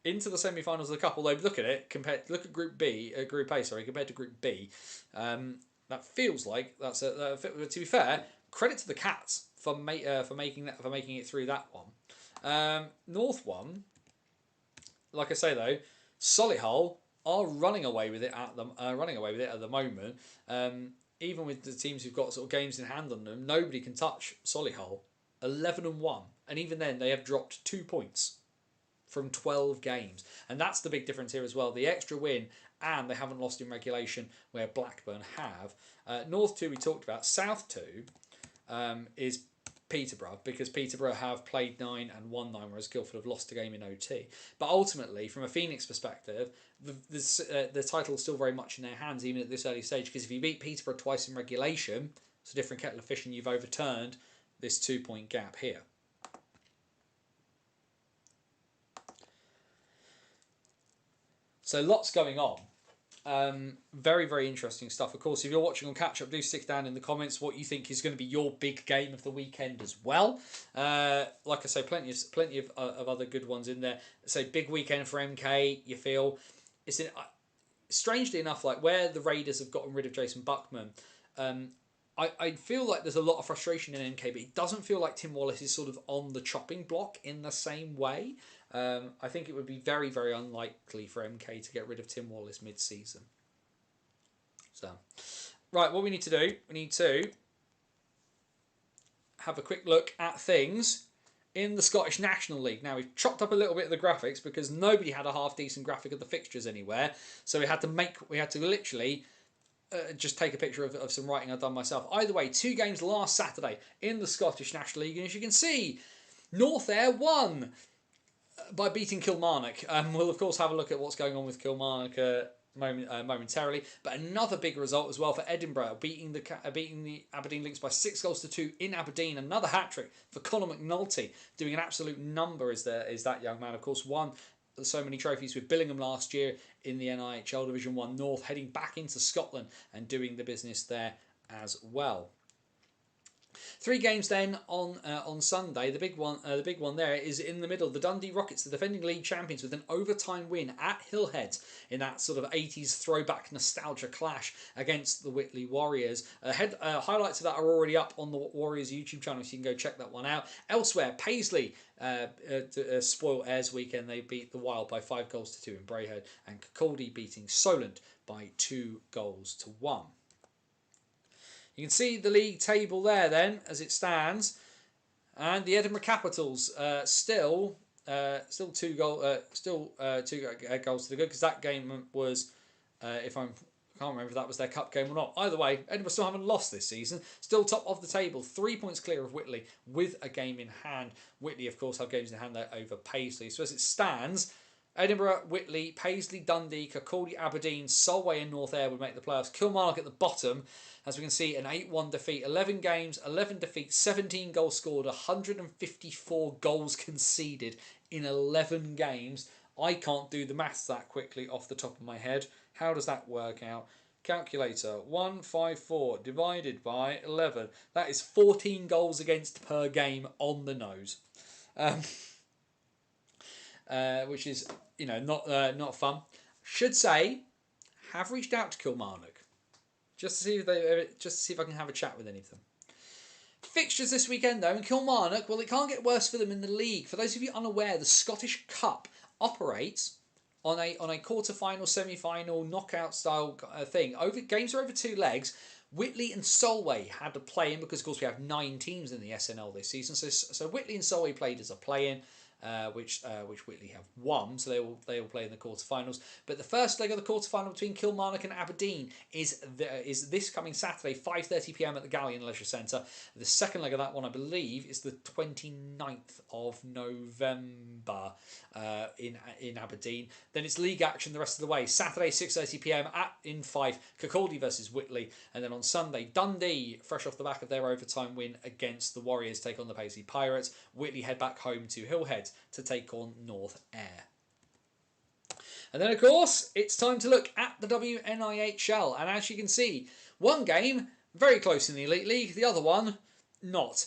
into the semi-finals of the cup. Although look at it look at Group A, compared to Group B. That feels like that's to be fair, credit to the Cats for making it through that one. North one, like I say though, Solihull are running away with it at the moment. Even with the teams who've got sort of games in hand on them, nobody can touch Solihull. 11-1, and even then they have dropped 2 points from 12 games, and that's the big difference here as well. The extra win, and they haven't lost in regulation where Blackburn have. North 2 we talked about. South 2 is Peterborough, because Peterborough have played 9 and won 9, whereas Guildford have lost a game in OT. But ultimately, from a Phoenix perspective, the title is still very much in their hands, even at this early stage, because if you beat Peterborough twice in regulation, it's a different kettle of fish, and you've overturned this 2-point gap here. So lots going on. Very, very interesting stuff. Of course, if you're watching on Catch Up, do stick down in the comments what you think is going to be your big game of the weekend as well. Like I say, plenty of other good ones in there. So big weekend for MK. You feel it's strangely enough, like where the Raiders have gotten rid of Jason Buckman. I feel like there's a lot of frustration in MK, but it doesn't feel like Tim Wallace is sort of on the chopping block in the same way. I think it would be very, very unlikely for MK to get rid of Tim Wallace mid-season. So, right, what we need to do, we need to have a quick look at things in the Scottish National League. Now, we've chopped up a little bit of the graphics because nobody had a half-decent graphic of the fixtures anywhere. So we had to literally just take a picture of some writing I've done myself. Either way, 2 games last Saturday in the Scottish National League, and as you can see, North Ayr won by beating Kilmarnock. We'll of course have a look at what's going on with Kilmarnock momentarily, but another big result as well for Edinburgh, beating the Aberdeen Lynx by 6-2 in Aberdeen. Another hat-trick for Conor McNulty, doing an absolute number is that young man. Of course, won so many trophies with Billingham last year in the NIHL Division 1 North, heading back into Scotland and doing the business there as well. 3 games then on Sunday. The big one there is in the middle. The Dundee Rockets, the defending league champions, with an overtime win at Hillhead in that sort of 80s throwback nostalgia clash against the Whitley Warriors. Highlights of that are already up on the Warriors YouTube channel, so you can go check that one out. Elsewhere, Paisley spoiled Ayrs weekend. They beat the Wild by 5-2 in Braehead, and Kirkcaldy beating Solent by 2-1. You can see the league table there then as it stands, and the Edinburgh Capitals still 2 goals to the good, because that game was, if I'm I can't remember if that was their cup game or not. Either way, Edinburgh still haven't lost this season. Still top of the table, 3 points clear of Whitley with a game in hand. Whitley, of course, have games in hand there over Paisley. So as it stands, Edinburgh, Whitley, Paisley, Dundee, Kirkcaldy, Aberdeen, Solway and North Ayr would make the playoffs. Kilmarnock at the bottom, as we can see, an 8-1 defeat. 11 games, 11 defeats, 17 goals scored, 154 goals conceded in 11 games. I can't do the maths that quickly off the top of my head. How does that work out? Calculator, 154 divided by 11. That is 14 goals against per game on the nose. Which is, not fun. Should say, have reached out to Kilmarnock just to see if I can have a chat with any of them. Fixtures this weekend though, and Kilmarnock, well, it can't get worse for them in the league. For those of you unaware, the Scottish Cup operates on a quarter-final, semi-final, knockout style thing. Games are over 2 legs. Whitley and Solway had to play in because, of course, we have 9 teams in the SNL this season. So Whitley and Solway played as a play-in. Which Whitley have won, so they will play in the quarterfinals. But the first leg of the quarterfinal between Kilmarnock and Aberdeen is this coming Saturday, 5:30 p.m. at the Galleon Leisure Centre. The second leg of that one, I believe, is the 29th of November in Aberdeen. Then it's league action the rest of the way. Saturday, 6:30 p.m. in Fife, Kirkcaldy versus Whitley, and then on Sunday, Dundee, fresh off the back of their overtime win against the Warriors, take on the Paisley Pirates. Whitley head back home to Hillhead to take on North Ayr. And then, of course, it's time to look at the WNIHL. And as you can see, one game very close in the Elite League, the other one not.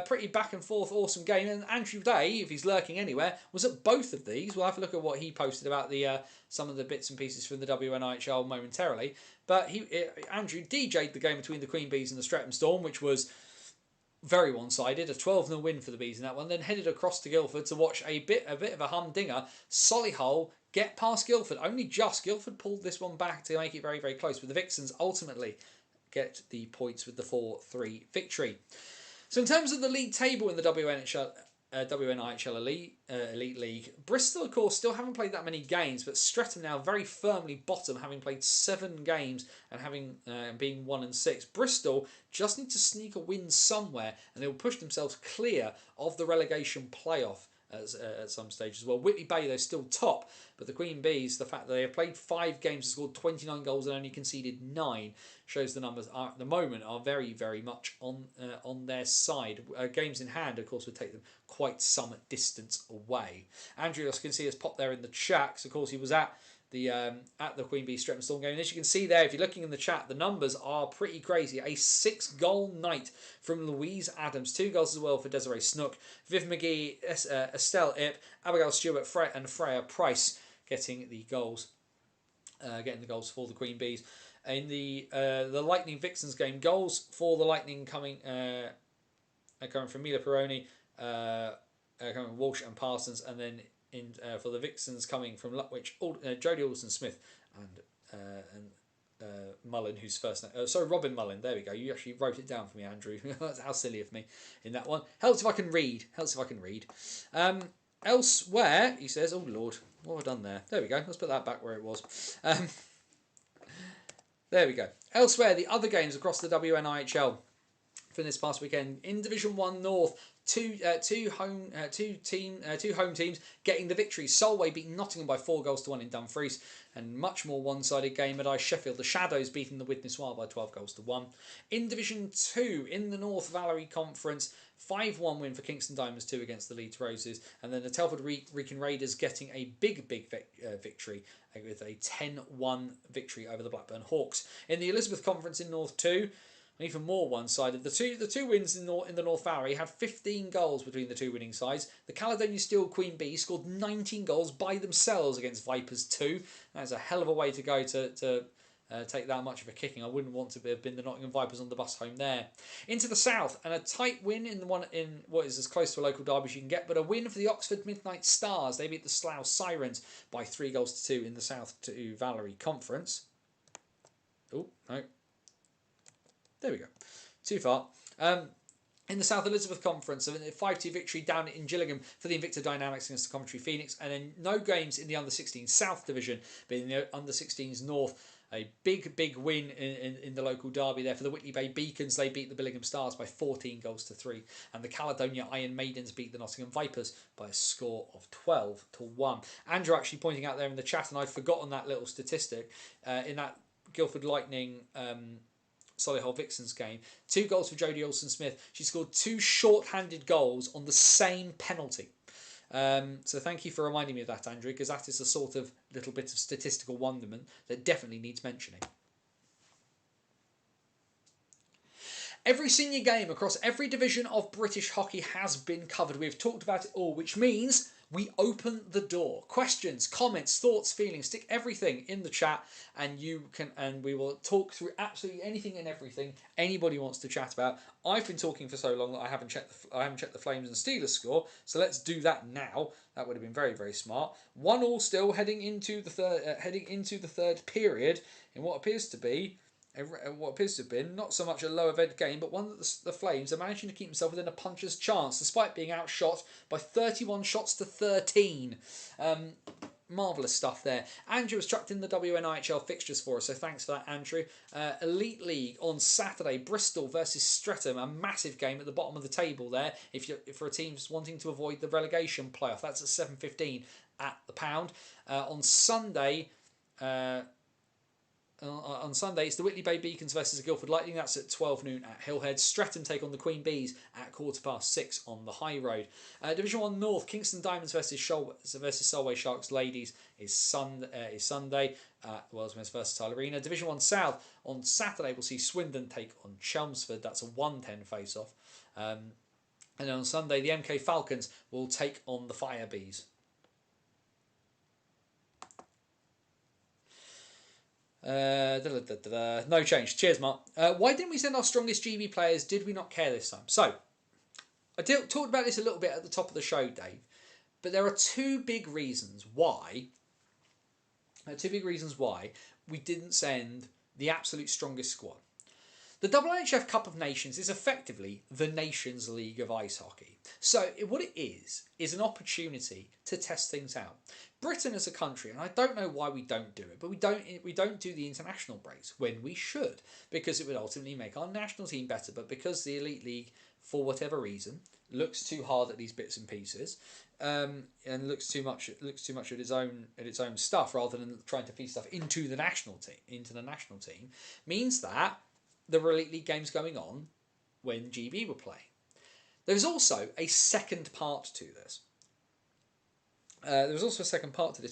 Pretty back and forth, awesome game. And Andrew Day, if he's lurking anywhere, was at both of these. We'll have a look at what he posted about the some of the bits and pieces from the WNIHL momentarily. But Andrew DJ'd the game between the Queen Bees and the Streatham Storm, which was very one-sided, a 12-0 win for the Bees in that one, then headed across to Guildford to watch a bit of a humdinger. Solihull get past Guildford. Only just. Guildford pulled this one back to make it very, very close, but the Vixens ultimately get the points with the 4-3 victory. So in terms of the league table in the WNIHL Elite League, Bristol, of course, still haven't played that many games, but Streatham now very firmly bottom, having played 7 games and having being 1-6. Bristol just need to sneak a win somewhere, and they will push themselves clear of the relegation playoff at some stage as well. Whitley Bay, they're still top, but the Queen Bees, the fact that they have played 5 games and scored 29 goals and only conceded 9, shows the numbers at the moment are very, very much on their side. Games in hand, of course, would take them quite some distance away. Andrew, as you can see, has popped there in the chat, because of course he was at the Queen Bee Streatham Storm game. And as you can see there, if you're looking in the chat, the numbers are pretty crazy. A 6-goal night from Louise Adams, 2 goals as well for Desiree Snook, Viv McGee, Estelle Ip, Abigail Stewart, and Freya Price getting the goals for the Queen Bees. In the Lightning Vixens game, goals for the Lightning coming from Mila Peroni, coming from Walsh and Parsons, and then for the Vixens coming from Lutwich, Jodie Alston-Smith and Mullen, whose first name... Robin Mullen, there we go. You actually wrote it down for me, Andrew. That's how silly of me in that one. Helps if I can read. Elsewhere, he says, oh Lord, what have I done there? There we go. Let's put that back where it was. There we go. Elsewhere, the other games across the WNIHL from this past weekend. In Division 1 North, two home teams getting the victory. Solway beating Nottingham by 4-1 in Dumfries, and much more one-sided game at Ice Sheffield. The Shadows beating the Widnes Noir by 12-1. In Division 2, in the North Valerie Conference, 5-1 win for Kingston Diamonds 2 against the Leeds Roses, and then the Telford Wrekin Raiders getting a big victory with a 10-1 victory over the Blackburn Hawks. In the Elizabeth Conference in North 2, even more one-sided. The two wins in the North Valley had 15 goals between the two winning sides. The Caledonia Steel Queen Bee scored 19 goals by themselves against Vipers 2. That's a hell of a way to go to take that much of a kicking. I wouldn't want to have been the Nottingham Vipers on the bus home there. Into the south, and a tight win in what is as close to a local derby as you can get, but a win for the Oxford Midnight Stars. They beat the Slough Sirens by 3-2 in the South 2 Valerie Conference. Oh, no. There we go. Too far. In the South Elizabeth Conference, a 5-2 victory down in Gillingham for the Invicta Dynamics against the Coventry Phoenix, and then no games in the Under-16 South Division, but in the Under-16s North. A big win in the local derby there for the Whitley Bay Beacons. They beat the Billingham Stars by 14 goals to 3. And the Caledonia Iron Maidens beat the Nottingham Vipers by a score of 12 to 1. Andrew actually pointing out there in the chat, and I'd forgotten that little statistic, in that Guildford Lightning Solihull Vixens game. 2 goals for Jodie Olsen-Smith. She scored 2 short-handed goals on the same penalty. So thank you for reminding me of that, Andrew, because that is a sort of little bit of statistical wonderment that definitely needs mentioning. Every senior game across every division of British hockey has been covered. We've talked about it all, which means we open the door. Questions, comments, thoughts, feelings, stick everything in the chat, and we will talk through absolutely anything and everything anybody wants to chat about. I've been talking for so long that I haven't checked the Flames and Steelers score, so let's do that now. That would have been very, very smart. 1-1 still heading into the third period in what appears to have been not so much a low event game, but one that the Flames are managing to keep themselves within a puncher's chance, despite being outshot by 31 shots to 13. Marvellous stuff there. Andrew has chucked in the WNIHL fixtures for us, so thanks for that, Andrew. Elite League on Saturday, Bristol versus Streatham, a massive game at the bottom of the table there. If for a team wanting to avoid the relegation playoff, that's at 7:15 at the Pound. On Sunday. On Sunday, it's the Whitley Bay Beacons versus the Guildford Lightning. That's at 12 noon at Hillhead. Streatham take on the Queen Bees at 6:15 on the High Road. Division 1 North, Kingston Diamonds versus Solway Sharks Ladies is Sunday at the World's Most Versatile Arena. Division 1 South, on Saturday, we'll see Swindon take on Chelmsford. That's a 1:10 face-off. And then on Sunday, the MK Falcons will take on the Fire Bees. No change. Cheers, Mark. Why didn't we send our strongest GB players? Did we not care this time? So, I talked about this a little bit at the top of the show, Dave, but there are two big reasons why we didn't send the absolute strongest squad. The IIHF Cup of Nations is effectively the Nations League of ice hockey. So what it is an opportunity to test things out. Britain as a country, and I don't know why we don't do it, but we don't do the international breaks when we should, because it would ultimately make our national team better. But because the Elite League, for whatever reason, looks too hard at these bits and pieces, and looks too much at its own stuff rather than trying to feed stuff into the national team, means that there were Elite League games going on when GB were playing. There's also a second part to this.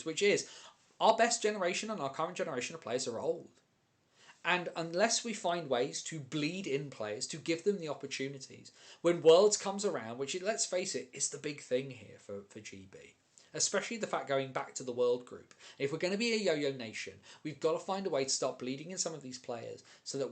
Which is our best generation and our current generation of players are old. And unless we find ways to bleed in players, to give them the opportunities, when Worlds comes around, which, let's face it, is the big thing here for GB, especially the fact going back to the World Group. If we're going to be a yo-yo nation, we've got to find a way to start bleeding in some of these players so that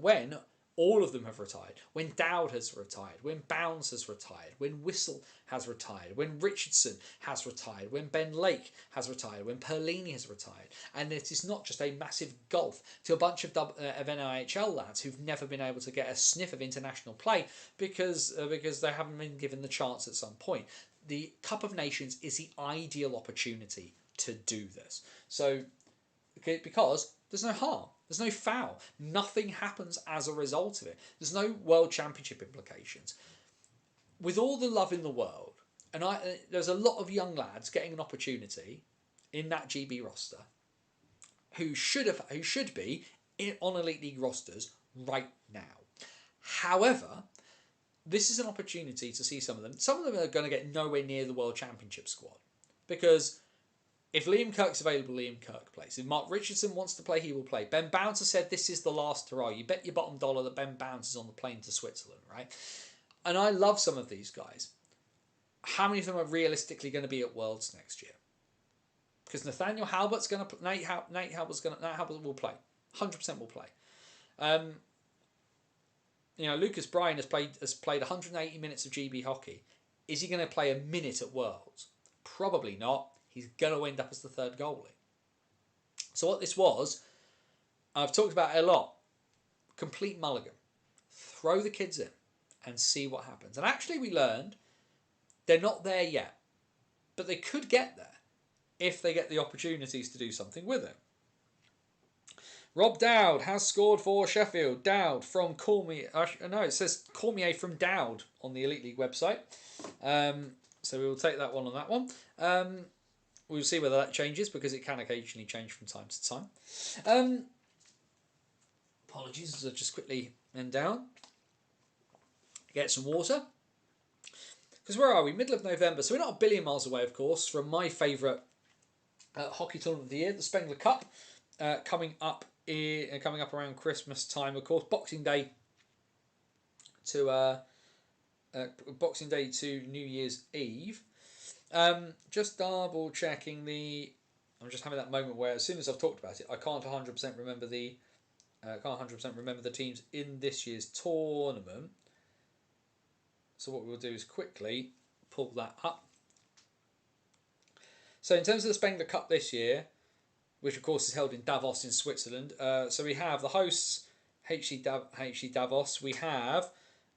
when all of them have retired, when Dowd has retired, when Bounds has retired, when Whistle has retired, when Richardson has retired, when Ben Lake has retired, when Perlini has retired, and it is not just a massive gulf to a bunch of NIHL lads who've never been able to get a sniff of international play because they haven't been given the chance at some point. The Cup of Nations is the ideal opportunity to do this. So, because there's no harm, there's no foul, nothing happens as a result of it. There's no World Championship implications. With all the love in the world, and there's a lot of young lads getting an opportunity in that GB roster who should be on Elite League rosters right now. However, this is an opportunity to see some of them. Some of them are going to get nowhere near the World Championship squad. Because if Liam Kirk's available, Liam Kirk plays. If Mark Richardson wants to play, he will play. Ben Bounds has said this is the last hurrah. You bet your bottom dollar that Ben Bounds is on the plane to Switzerland, right? And I love some of these guys. How many of them are realistically going to be at Worlds next year? Because Nathaniel Halbert's going to Nate Halbert will play. 100% will play. Lucas Bryan has played 180 minutes of GB hockey. Is he going to play a minute at Worlds? Probably not. He's going to end up as the third goalie. So what this was, I've talked about it a lot. Complete mulligan. Throw the kids in and see what happens. And actually we learned they're not there yet. But they could get there if they get the opportunities to do something with it. Rob Dowd has scored for Sheffield. Dowd from Cormier. No, it says Cormier from Dowd on the Elite League website. So we will take that one on that one. We'll see whether that changes because it can occasionally change from time to time. Apologies, as I just quickly end down. Get some water. Because where are we? Middle of November. So we're not a billion miles away, of course, from my favourite hockey tournament of the year, the Spengler Cup, coming up around Christmas time, of course. Boxing Day to New Year's Eve. Just double checking the. I'm just having that moment where, as soon as I've talked about it, I can't 100% remember the teams in this year's tournament. So what we'll do is quickly pull that up. So in terms of the Spengler Cup this year, which of course is held in Davos in Switzerland, so we have the hosts HC Davos. We have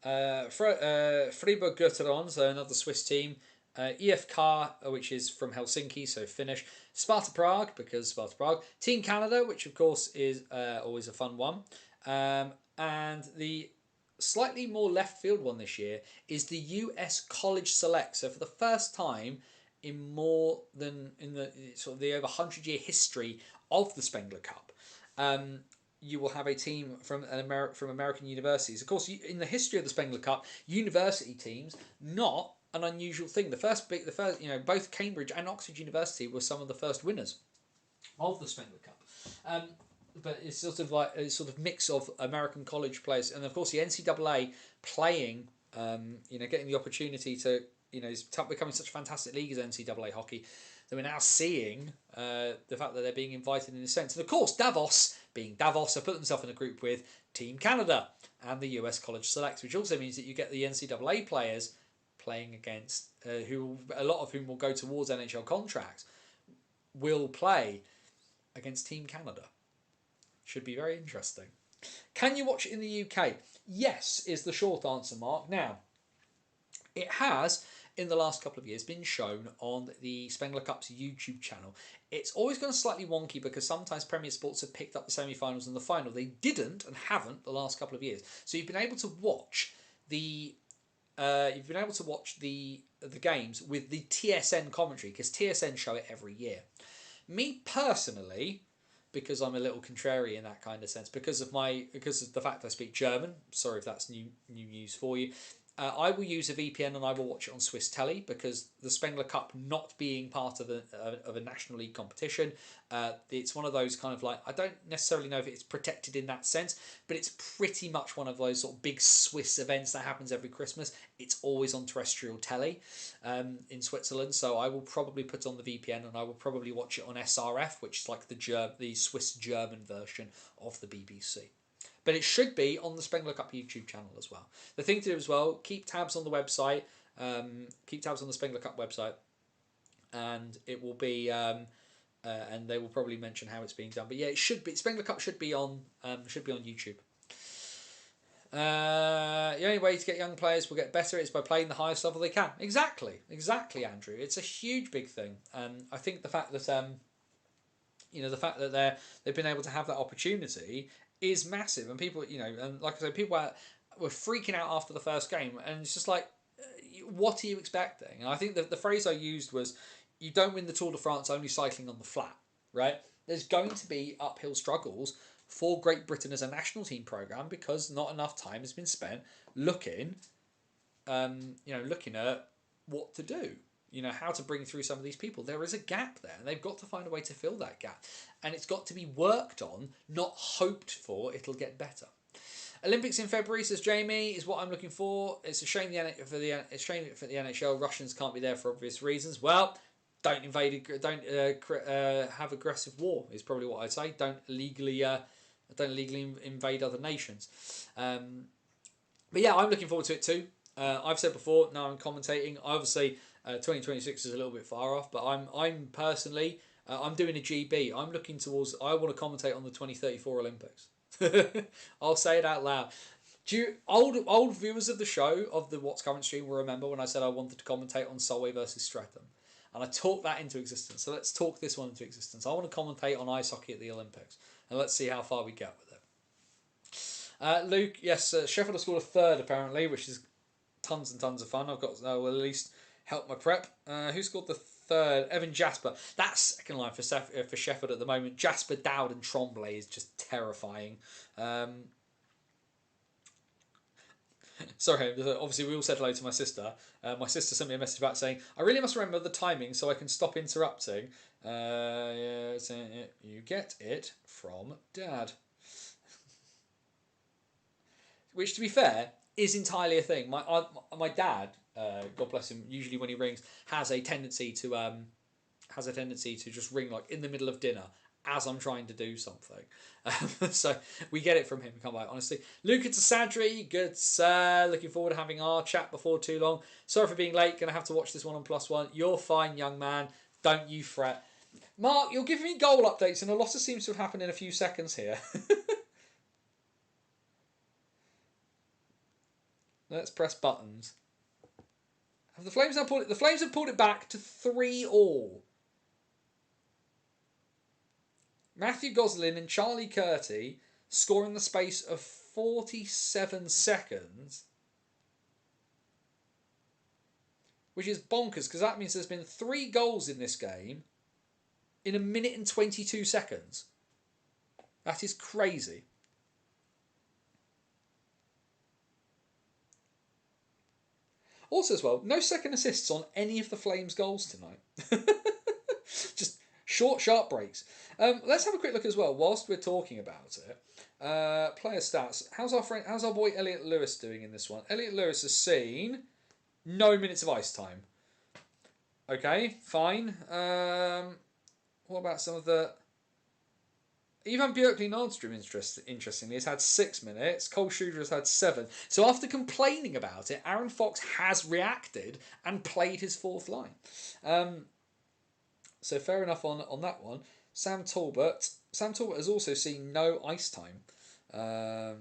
Fribourg Gotteron, so another Swiss team. EFK, which is from Helsinki, so Finnish. Sparta Prague, because Sparta Prague. Team Canada, which of course is always a fun one. And the slightly more left field one this year is the US College Select. So for the first time in more than in the sort of the over 100-year history of the Spengler Cup, you will have a team from American universities. Of course, in the history of the Spengler Cup, university teams not an unusual thing. Both Cambridge and Oxford University were some of the first winners of the Spengler Cup. But it's sort of like a sort of mix of American college players, and of course the NCAA playing, getting the opportunity to, it's becoming such a fantastic league as NCAA hockey, that we're now seeing the fact that they're being invited in a sense. And of course, Davos, being Davos, have put themselves in a group with Team Canada and the US College Selects, which also means that you get the NCAA players playing against, a lot of whom will go towards NHL contracts, will play against Team Canada. Should be very interesting. Can you watch it in the UK? Yes, is the short answer, Mark. Now, it has, in the last couple of years, been shown on the Spengler Cup's YouTube channel. It's always gone slightly wonky because sometimes Premier Sports have picked up the semi-finals and the final. They didn't and haven't the last couple of years. So you've been able to watch the games with the TSN commentary, because TSN show it every year. Me personally, because I'm a little contrary in that kind of sense, because of the fact I speak German. Sorry if that's new news for you. I will use a VPN and I will watch it on Swiss Telly, because the Spengler Cup not being part of a National League competition, it's one of those kind of like, I don't necessarily know if it's protected in that sense, but it's pretty much one of those sort of big Swiss events that happens every Christmas. It's always on terrestrial telly in Switzerland, so I will probably put on the VPN and I will probably watch it on SRF, which is like the Swiss German version of the BBC. But it should be on the Spengler Cup YouTube channel as well. The thing to do as well, keep tabs on the website, keep tabs on the Spengler Cup website, and it will be, and they will probably mention how it's being done. But yeah, it should be, Spengler Cup should be on YouTube. The only way to get young players will get better is by playing the highest level they can. Exactly, Andrew. It's a huge, big thing. I think the fact that they've been able to have that opportunity is massive, and people, and like I said, people were freaking out after the first game, and it's just like, what are you expecting? And I think that the phrase I used was, you don't win the Tour de France only cycling on the flat, right? There's going to be uphill struggles for Great Britain as a national team program, because not enough time has been spent looking at what to do. How to bring through some of these people. There is a gap there, and they've got to find a way to fill that gap. And it's got to be worked on, not hoped for it'll get better. Olympics in February, says Jamie, is what I'm looking for. It's a shame for the NHL. Russians can't be there for obvious reasons. Well, don't have aggressive war is probably what I'd say. Don't illegally invade other nations. But yeah, I'm looking forward to it too. I've said before, now I'm commentating. Obviously, 2026 is a little bit far off, but I'm personally, I'm doing a GB. I want to commentate on the 2034 Olympics. I'll say it out loud. Old viewers of the show, of the What's Current stream, will remember when I said I wanted to commentate on Solway versus Streatham. And I talked that into existence. So let's talk this one into existence. I want to commentate on ice hockey at the Olympics. and let's see how far we get with it. Luke, yes, Sheffield have scored a third apparently, which is tons and tons of fun. I've got will at least help my prep. Who scored the third? Evan Jasper. That second line for Sheffield at the moment. Jasper, Dowd, and Tremblay is just terrifying. Sorry, obviously we all said hello to my sister. My sister sent me a message back saying, I really must remember the timing so I can stop interrupting. Yeah, you get it from Dad. Which, to be fair, is entirely a thing. My dad, God bless him, usually when he rings, has a tendency to just ring like in the middle of dinner as I'm trying to do something. So we get it from him. Come by, honestly. Luca Tassadri, good sir. Looking forward to having our chat before too long. Sorry for being late. Gonna have to watch this one on +1. You're fine, young man. Don't you fret. Mark, you're giving me goal updates, and a lot seems to have happened in a few seconds here. Let's press buttons. Have the Flames now pulled it? The Flames have pulled it back to 3-3. Matthew Goslin and Charlie Curtie score in the space of 47 seconds, which is bonkers because that means there's been 3 goals in this game in 1 minute and 22 seconds. That is crazy. Also, as well, no second assists on any of the Flames' goals tonight. Just short, sharp breaks. Let's have a quick look as well whilst we're talking about it. Player stats. How's our boy Elliot Lewis doing in this one? Elliot Lewis has seen no minutes of ice time. Okay, fine. What about some of the... Ivan Björklund-Nordstrom, interestingly, has had 6 minutes. Cole Schroeder has had 7. So after complaining about it, Aaron Fox has reacted and played his 4th line. So fair enough on that one. Sam Talbot has also seen no ice time. My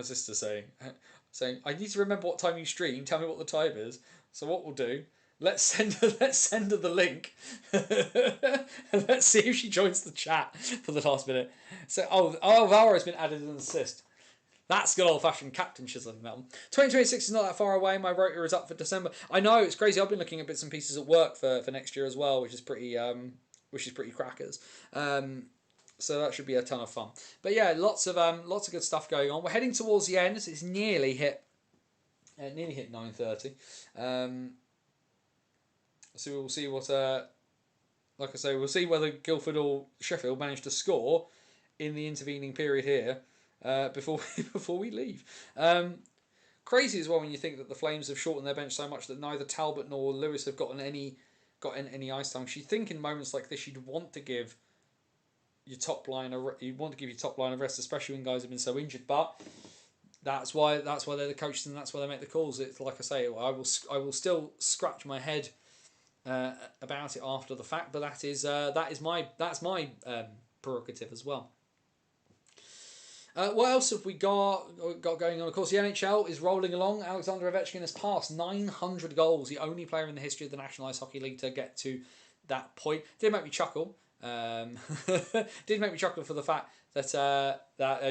sister saying, I need to remember what time you stream. Tell me what the time is. So what we'll do, let's send her the link, and let's see if she joins the chat for the last minute. So Valra has been added as an assist. That's good old-fashioned captain chiseling, that one. 2026 is not that far away. My rotor is up for December. I know, it's crazy. I've been looking at bits and pieces at work for next year as well, which is pretty crackers. So that should be a ton of fun. But yeah, lots of good stuff going on. We're heading towards the end. It's nearly hit 9:30. So we'll see what like I say, we'll see whether Guildford or Sheffield manage to score in the intervening period here. Before we leave. Crazy as well when you think that the Flames have shortened their bench so much that neither Talbot nor Lewis have gotten any ice time. You think in moments like this you'd want to give your top line a rest, especially when guys have been so injured. But that's why they're the coaches and that's why they make the calls. It's like I say, I will still scratch my head about it after the fact, but that's my prerogative as well. What else have we got going on? Of course, the NHL is rolling along. Alexander Ovechkin has passed 900 goals, the only player in the history of the National Ice Hockey League to get to that point. Did make me chuckle. Did make me chuckle for the fact that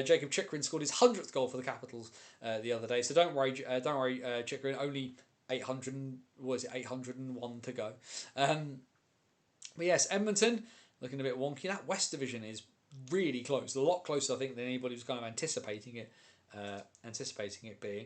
Jacob Chikrin scored his 100th goal for the Capitals the other day. So don't worry, Chikrin. Only 801 to go. But yes, Edmonton looking a bit wonky. That West Division is really close, a lot closer I think than anybody was kind of anticipating it being.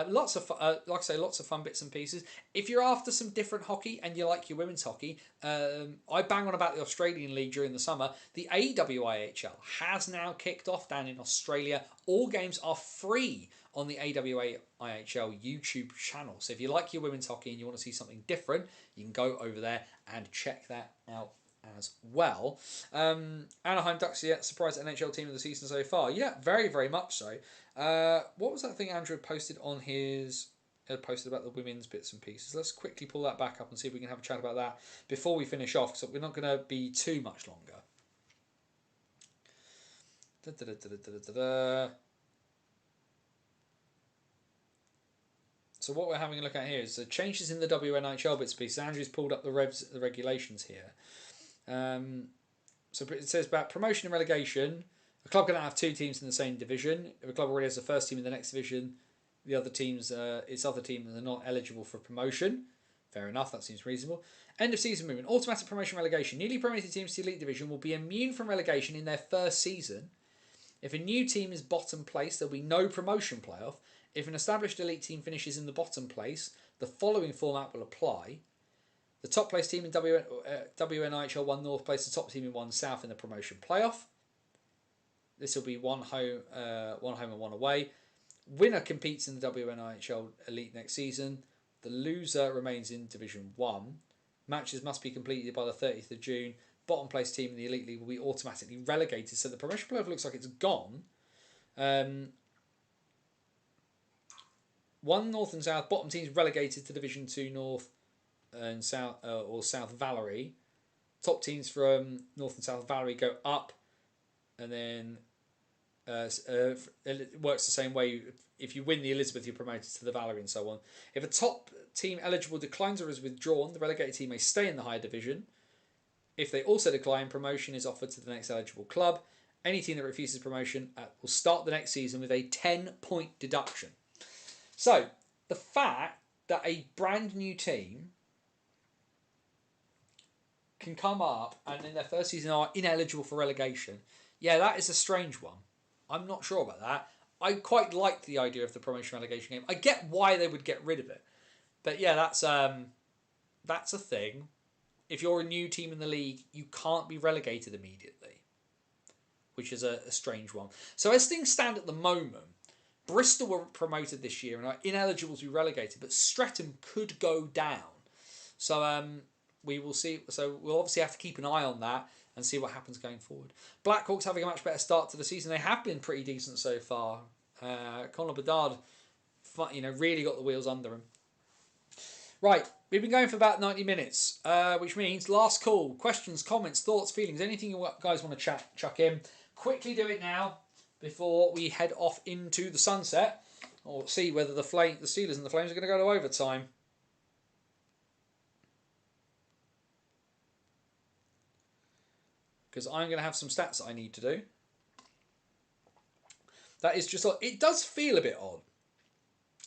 Lots of like I say, lots of fun bits and pieces. If you're after some different hockey and you like your women's hockey, I bang on about the Australian League during the summer. The AWIHL has now kicked off down in Australia. All games are free on the AWIHL YouTube channel. So if you like your women's hockey and you want to see something different, you can go over there and check that out as well. Anaheim Ducks, surprised NHL team of the season so far. Yeah, very, very much so. What was that thing Andrew posted on his... posted about the women's bits and pieces? Let's quickly pull that back up and see if we can have a chat about that before we finish off, so we're not going to be too much longer. So what we're having a look at here is the changes in the WNHL bits piece. Andrew's pulled up the regulations here. So it says about promotion and relegation. A club can have two teams in the same division. If a club already has the first team in the next division, the other teams, its other team, are not eligible for promotion. Fair enough, that seems reasonable. End of season movement. Automatic promotion relegation. Newly promoted teams to the Elite Division will be immune from relegation in their first season. If a new team is bottom place, there will be no promotion playoff. If an established elite team finishes in the bottom place, the following format will apply. The top place team in WNIHL 1 North plays the top team in 1 South in the promotion playoff. This will be one home and one away. Winner competes in the WNIHL Elite next season. The loser remains in Division 1. Matches must be completed by the 30th of June. Bottom place team in the Elite League will be automatically relegated. So the promotion playoff looks like it's gone. 1 North and South. Bottom teams relegated to Division 2 North and South or South Valerie. Top teams from North and South Valerie go up. And then it works the same way. If you win the Elizabeth, you're promoted to the Valerie and so on. If a top team eligible declines or is withdrawn, the relegated team may stay in the higher division. If they also decline, promotion is offered to the next eligible club. Any team that refuses promotion will start the next season with a 10-point deduction. So, the fact that a brand new team can come up and in their first season are ineligible for relegation, yeah, that is a strange one. I'm not sure about that. I quite like the idea of the promotion relegation game. I get why they would get rid of it. But yeah, that's a thing. If you're a new team in the league, you can't be relegated immediately, which is a strange one. So as things stand at the moment, Bristol were promoted this year and are ineligible to be relegated, but Streatham could go down. So we will see. So we'll obviously have to keep an eye on that and see what happens going forward. Blackhawks having a much better start to the season. They have been pretty decent so far. Conor Bedard, really got the wheels under him. Right, we've been going for about 90 minutes, which means last call. Questions, comments, thoughts, feelings, anything you guys want to chuck in. Quickly do it now before we head off into the sunset, or see whether the Steelers and the Flames are going to go to overtime. Because I'm going to have some stats that I need to do. That is just, it does feel a bit odd.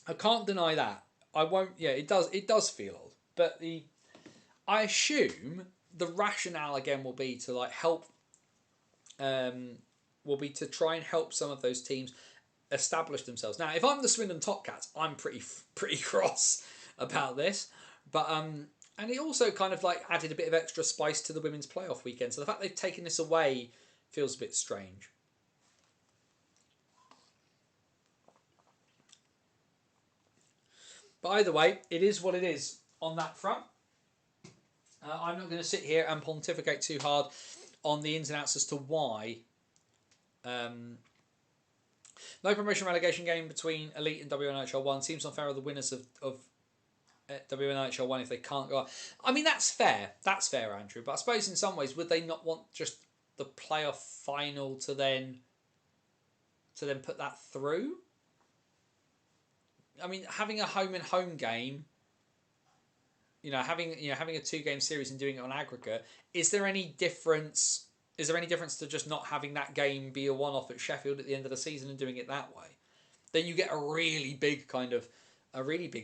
I can't deny that. I won't. Yeah, it does feel odd. But I assume the rationale again will be to help. Will be to try and help some of those teams establish themselves. Now, if I'm the Swindon Top Cats, I'm pretty cross about this. But and it also kind of added a bit of extra spice to the women's playoff weekend. So the fact they've taken this away feels a bit strange. But either way, it is what it is on that front. I'm not going to sit here and pontificate too hard on the ins and outs as to why. No promotion relegation game between Elite and WNHL 1 seems unfair of the winners of WNHL 1 if they can't go up. I mean, that's fair. That's fair, Andrew. But I suppose in some ways, would they not want just the playoff final to then put that through? I mean, having a home and home game, having a 2-game series and doing it on aggregate, is there any difference? Is there any difference to just not having that game be a one-off at Sheffield at the end of the season and doing it that way? Then you get a really big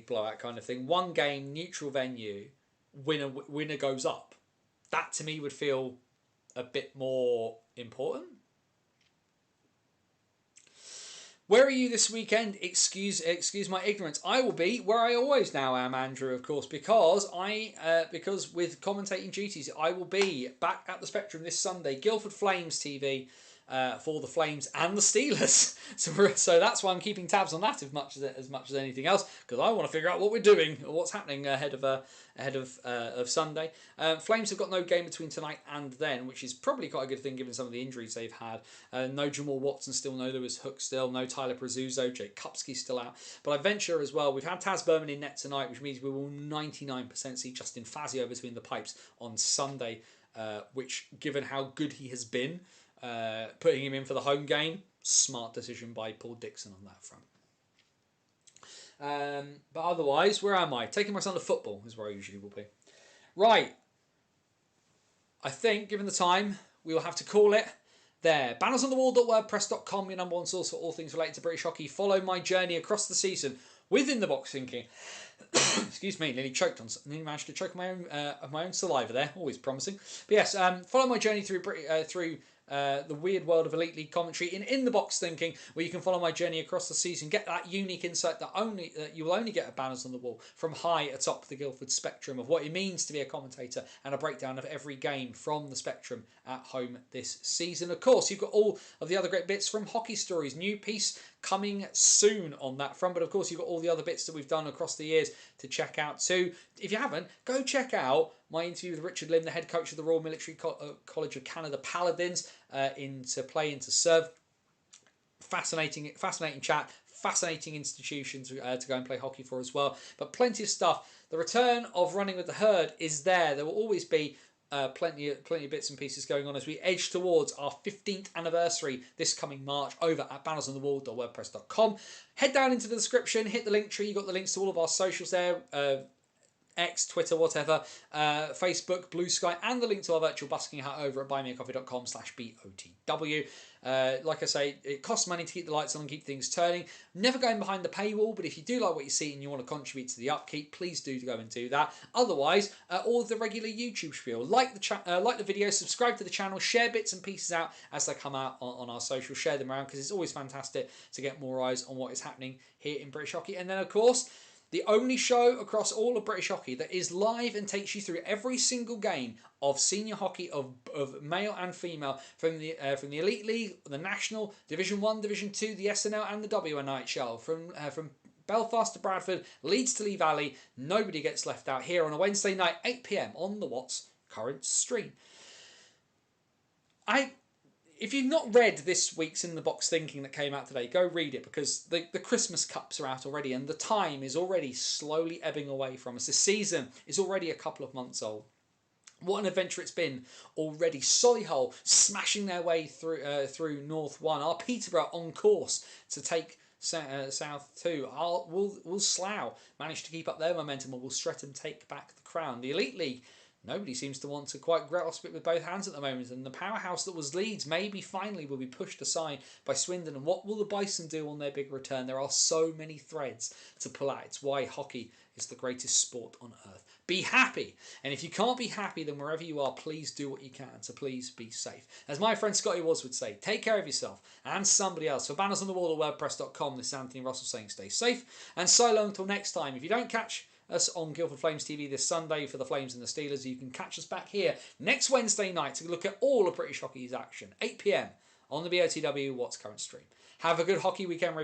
blowout kind of thing. One game, neutral venue, winner goes up. That to me would feel a bit more important. Where are you this weekend? Excuse my ignorance. I will be where I always now am, Andrew, of course, because with commentating duties, I will be back at the Spectrum this Sunday. Guildford Flames TV for the Flames and the Steelers. So that's why I'm keeping tabs on that as much as anything else, because I want to figure out what we're doing or what's happening ahead of Sunday. Flames have got no game between tonight and then, which is probably quite a good thing given some of the injuries they've had. No Jamal Watson still, no Lewis Hook still, no Tyler Prezuzzo, Jake Kupski still out. But I venture as well, we've had Taz Berman in net tonight, which means we will 99% see Justin Fazio between the pipes on Sunday, which, given how good he has been, putting him in for the home game, smart decision by Paul Dixon on that front. But otherwise, where am I? Taking my son to football is where I usually will be. Right. I think, given the time, we will have to call it there. Bannersonthewall.wordpress.com, your number one source for all things related to British hockey. Follow my journey across the season within the box thinking. Excuse me, nearly managed to choke my own saliva there. Always promising. But yes, follow my journey through the weird world of Elite League commentary in the box thinking, where you can follow my journey across the season, get that unique insight that you will only get at Banners on the Wall from high atop the Guildford spectrum of what it means to be a commentator, and a breakdown of every game from the spectrum at home this season. Of course, you've got all of the other great bits from Hockey Stories, new piece coming soon on that front, but of course you've got all the other bits that we've done across the years to check out too. If you haven't, go check out my interview with Richard Lim, the head coach of the Royal Military College of Canada Paladins, into serve. Fascinating chat, fascinating institutions to go and play hockey for as well. But plenty of stuff. The return of Running with the Herd is there. There will always be plenty of bits and pieces going on as we edge towards our 15th anniversary this coming March over at bannersonthewall.wordpress.com. Head down into the description, hit the link tree. You've got the links to all of our socials there. X, Twitter, whatever, Facebook, Blue Sky, and the link to our virtual busking hat over at buymeacoffee.com/BOTW. Like I say, it costs money to keep the lights on and keep things turning. Never going behind the paywall, but if you do like what you see and you want to contribute to the upkeep, please do go and do that. Otherwise, all of the regular YouTube spiel. Like the video, subscribe to the channel, share bits and pieces out as they come out on our social. Share them around because it's always fantastic to get more eyes on what is happening here in British hockey. And then, of course, the only show across all of British hockey that is live and takes you through every single game of senior hockey of male and female from the Elite League, the National, Division 1, Division 2, the SNL and the WNHL, from Belfast to Bradford, Leeds to Lee Valley. Nobody gets left out here on a Wednesday night, 8 p.m. on the Watts Current stream. If you've not read this week's In the Box Thinking that came out today, go read it, because the Christmas Cups are out already and the time is already slowly ebbing away from us. The season is already a couple of months old. What an adventure it's been already. Solihull smashing their way through North 1. Our Peterborough on course to take South 2. Will Slough manage to keep up their momentum, or will Streatham take back the crown? The Elite League, nobody seems to want to quite grasp it with both hands at the moment, and the powerhouse that was Leeds maybe finally will be pushed aside by Swindon. And what will the Bison do on their big return? There are so many threads to pull out. It's why hockey is the greatest sport on earth. Be happy, and if you can't be happy, then wherever you are, please do what you can to please be safe. As my friend Scotty Wars would say, take care of yourself and somebody else. For Banners on the Wall at WordPress.com, this is Anthony Russell saying stay safe, and so long until next time. If you don't catch us on Guildford Flames TV this Sunday for the Flames and the Steelers, you can catch us back here next Wednesday night to look at all of British hockey's action, 8 p.m. on the BOTW What's Current stream. Have a good hockey weekend review.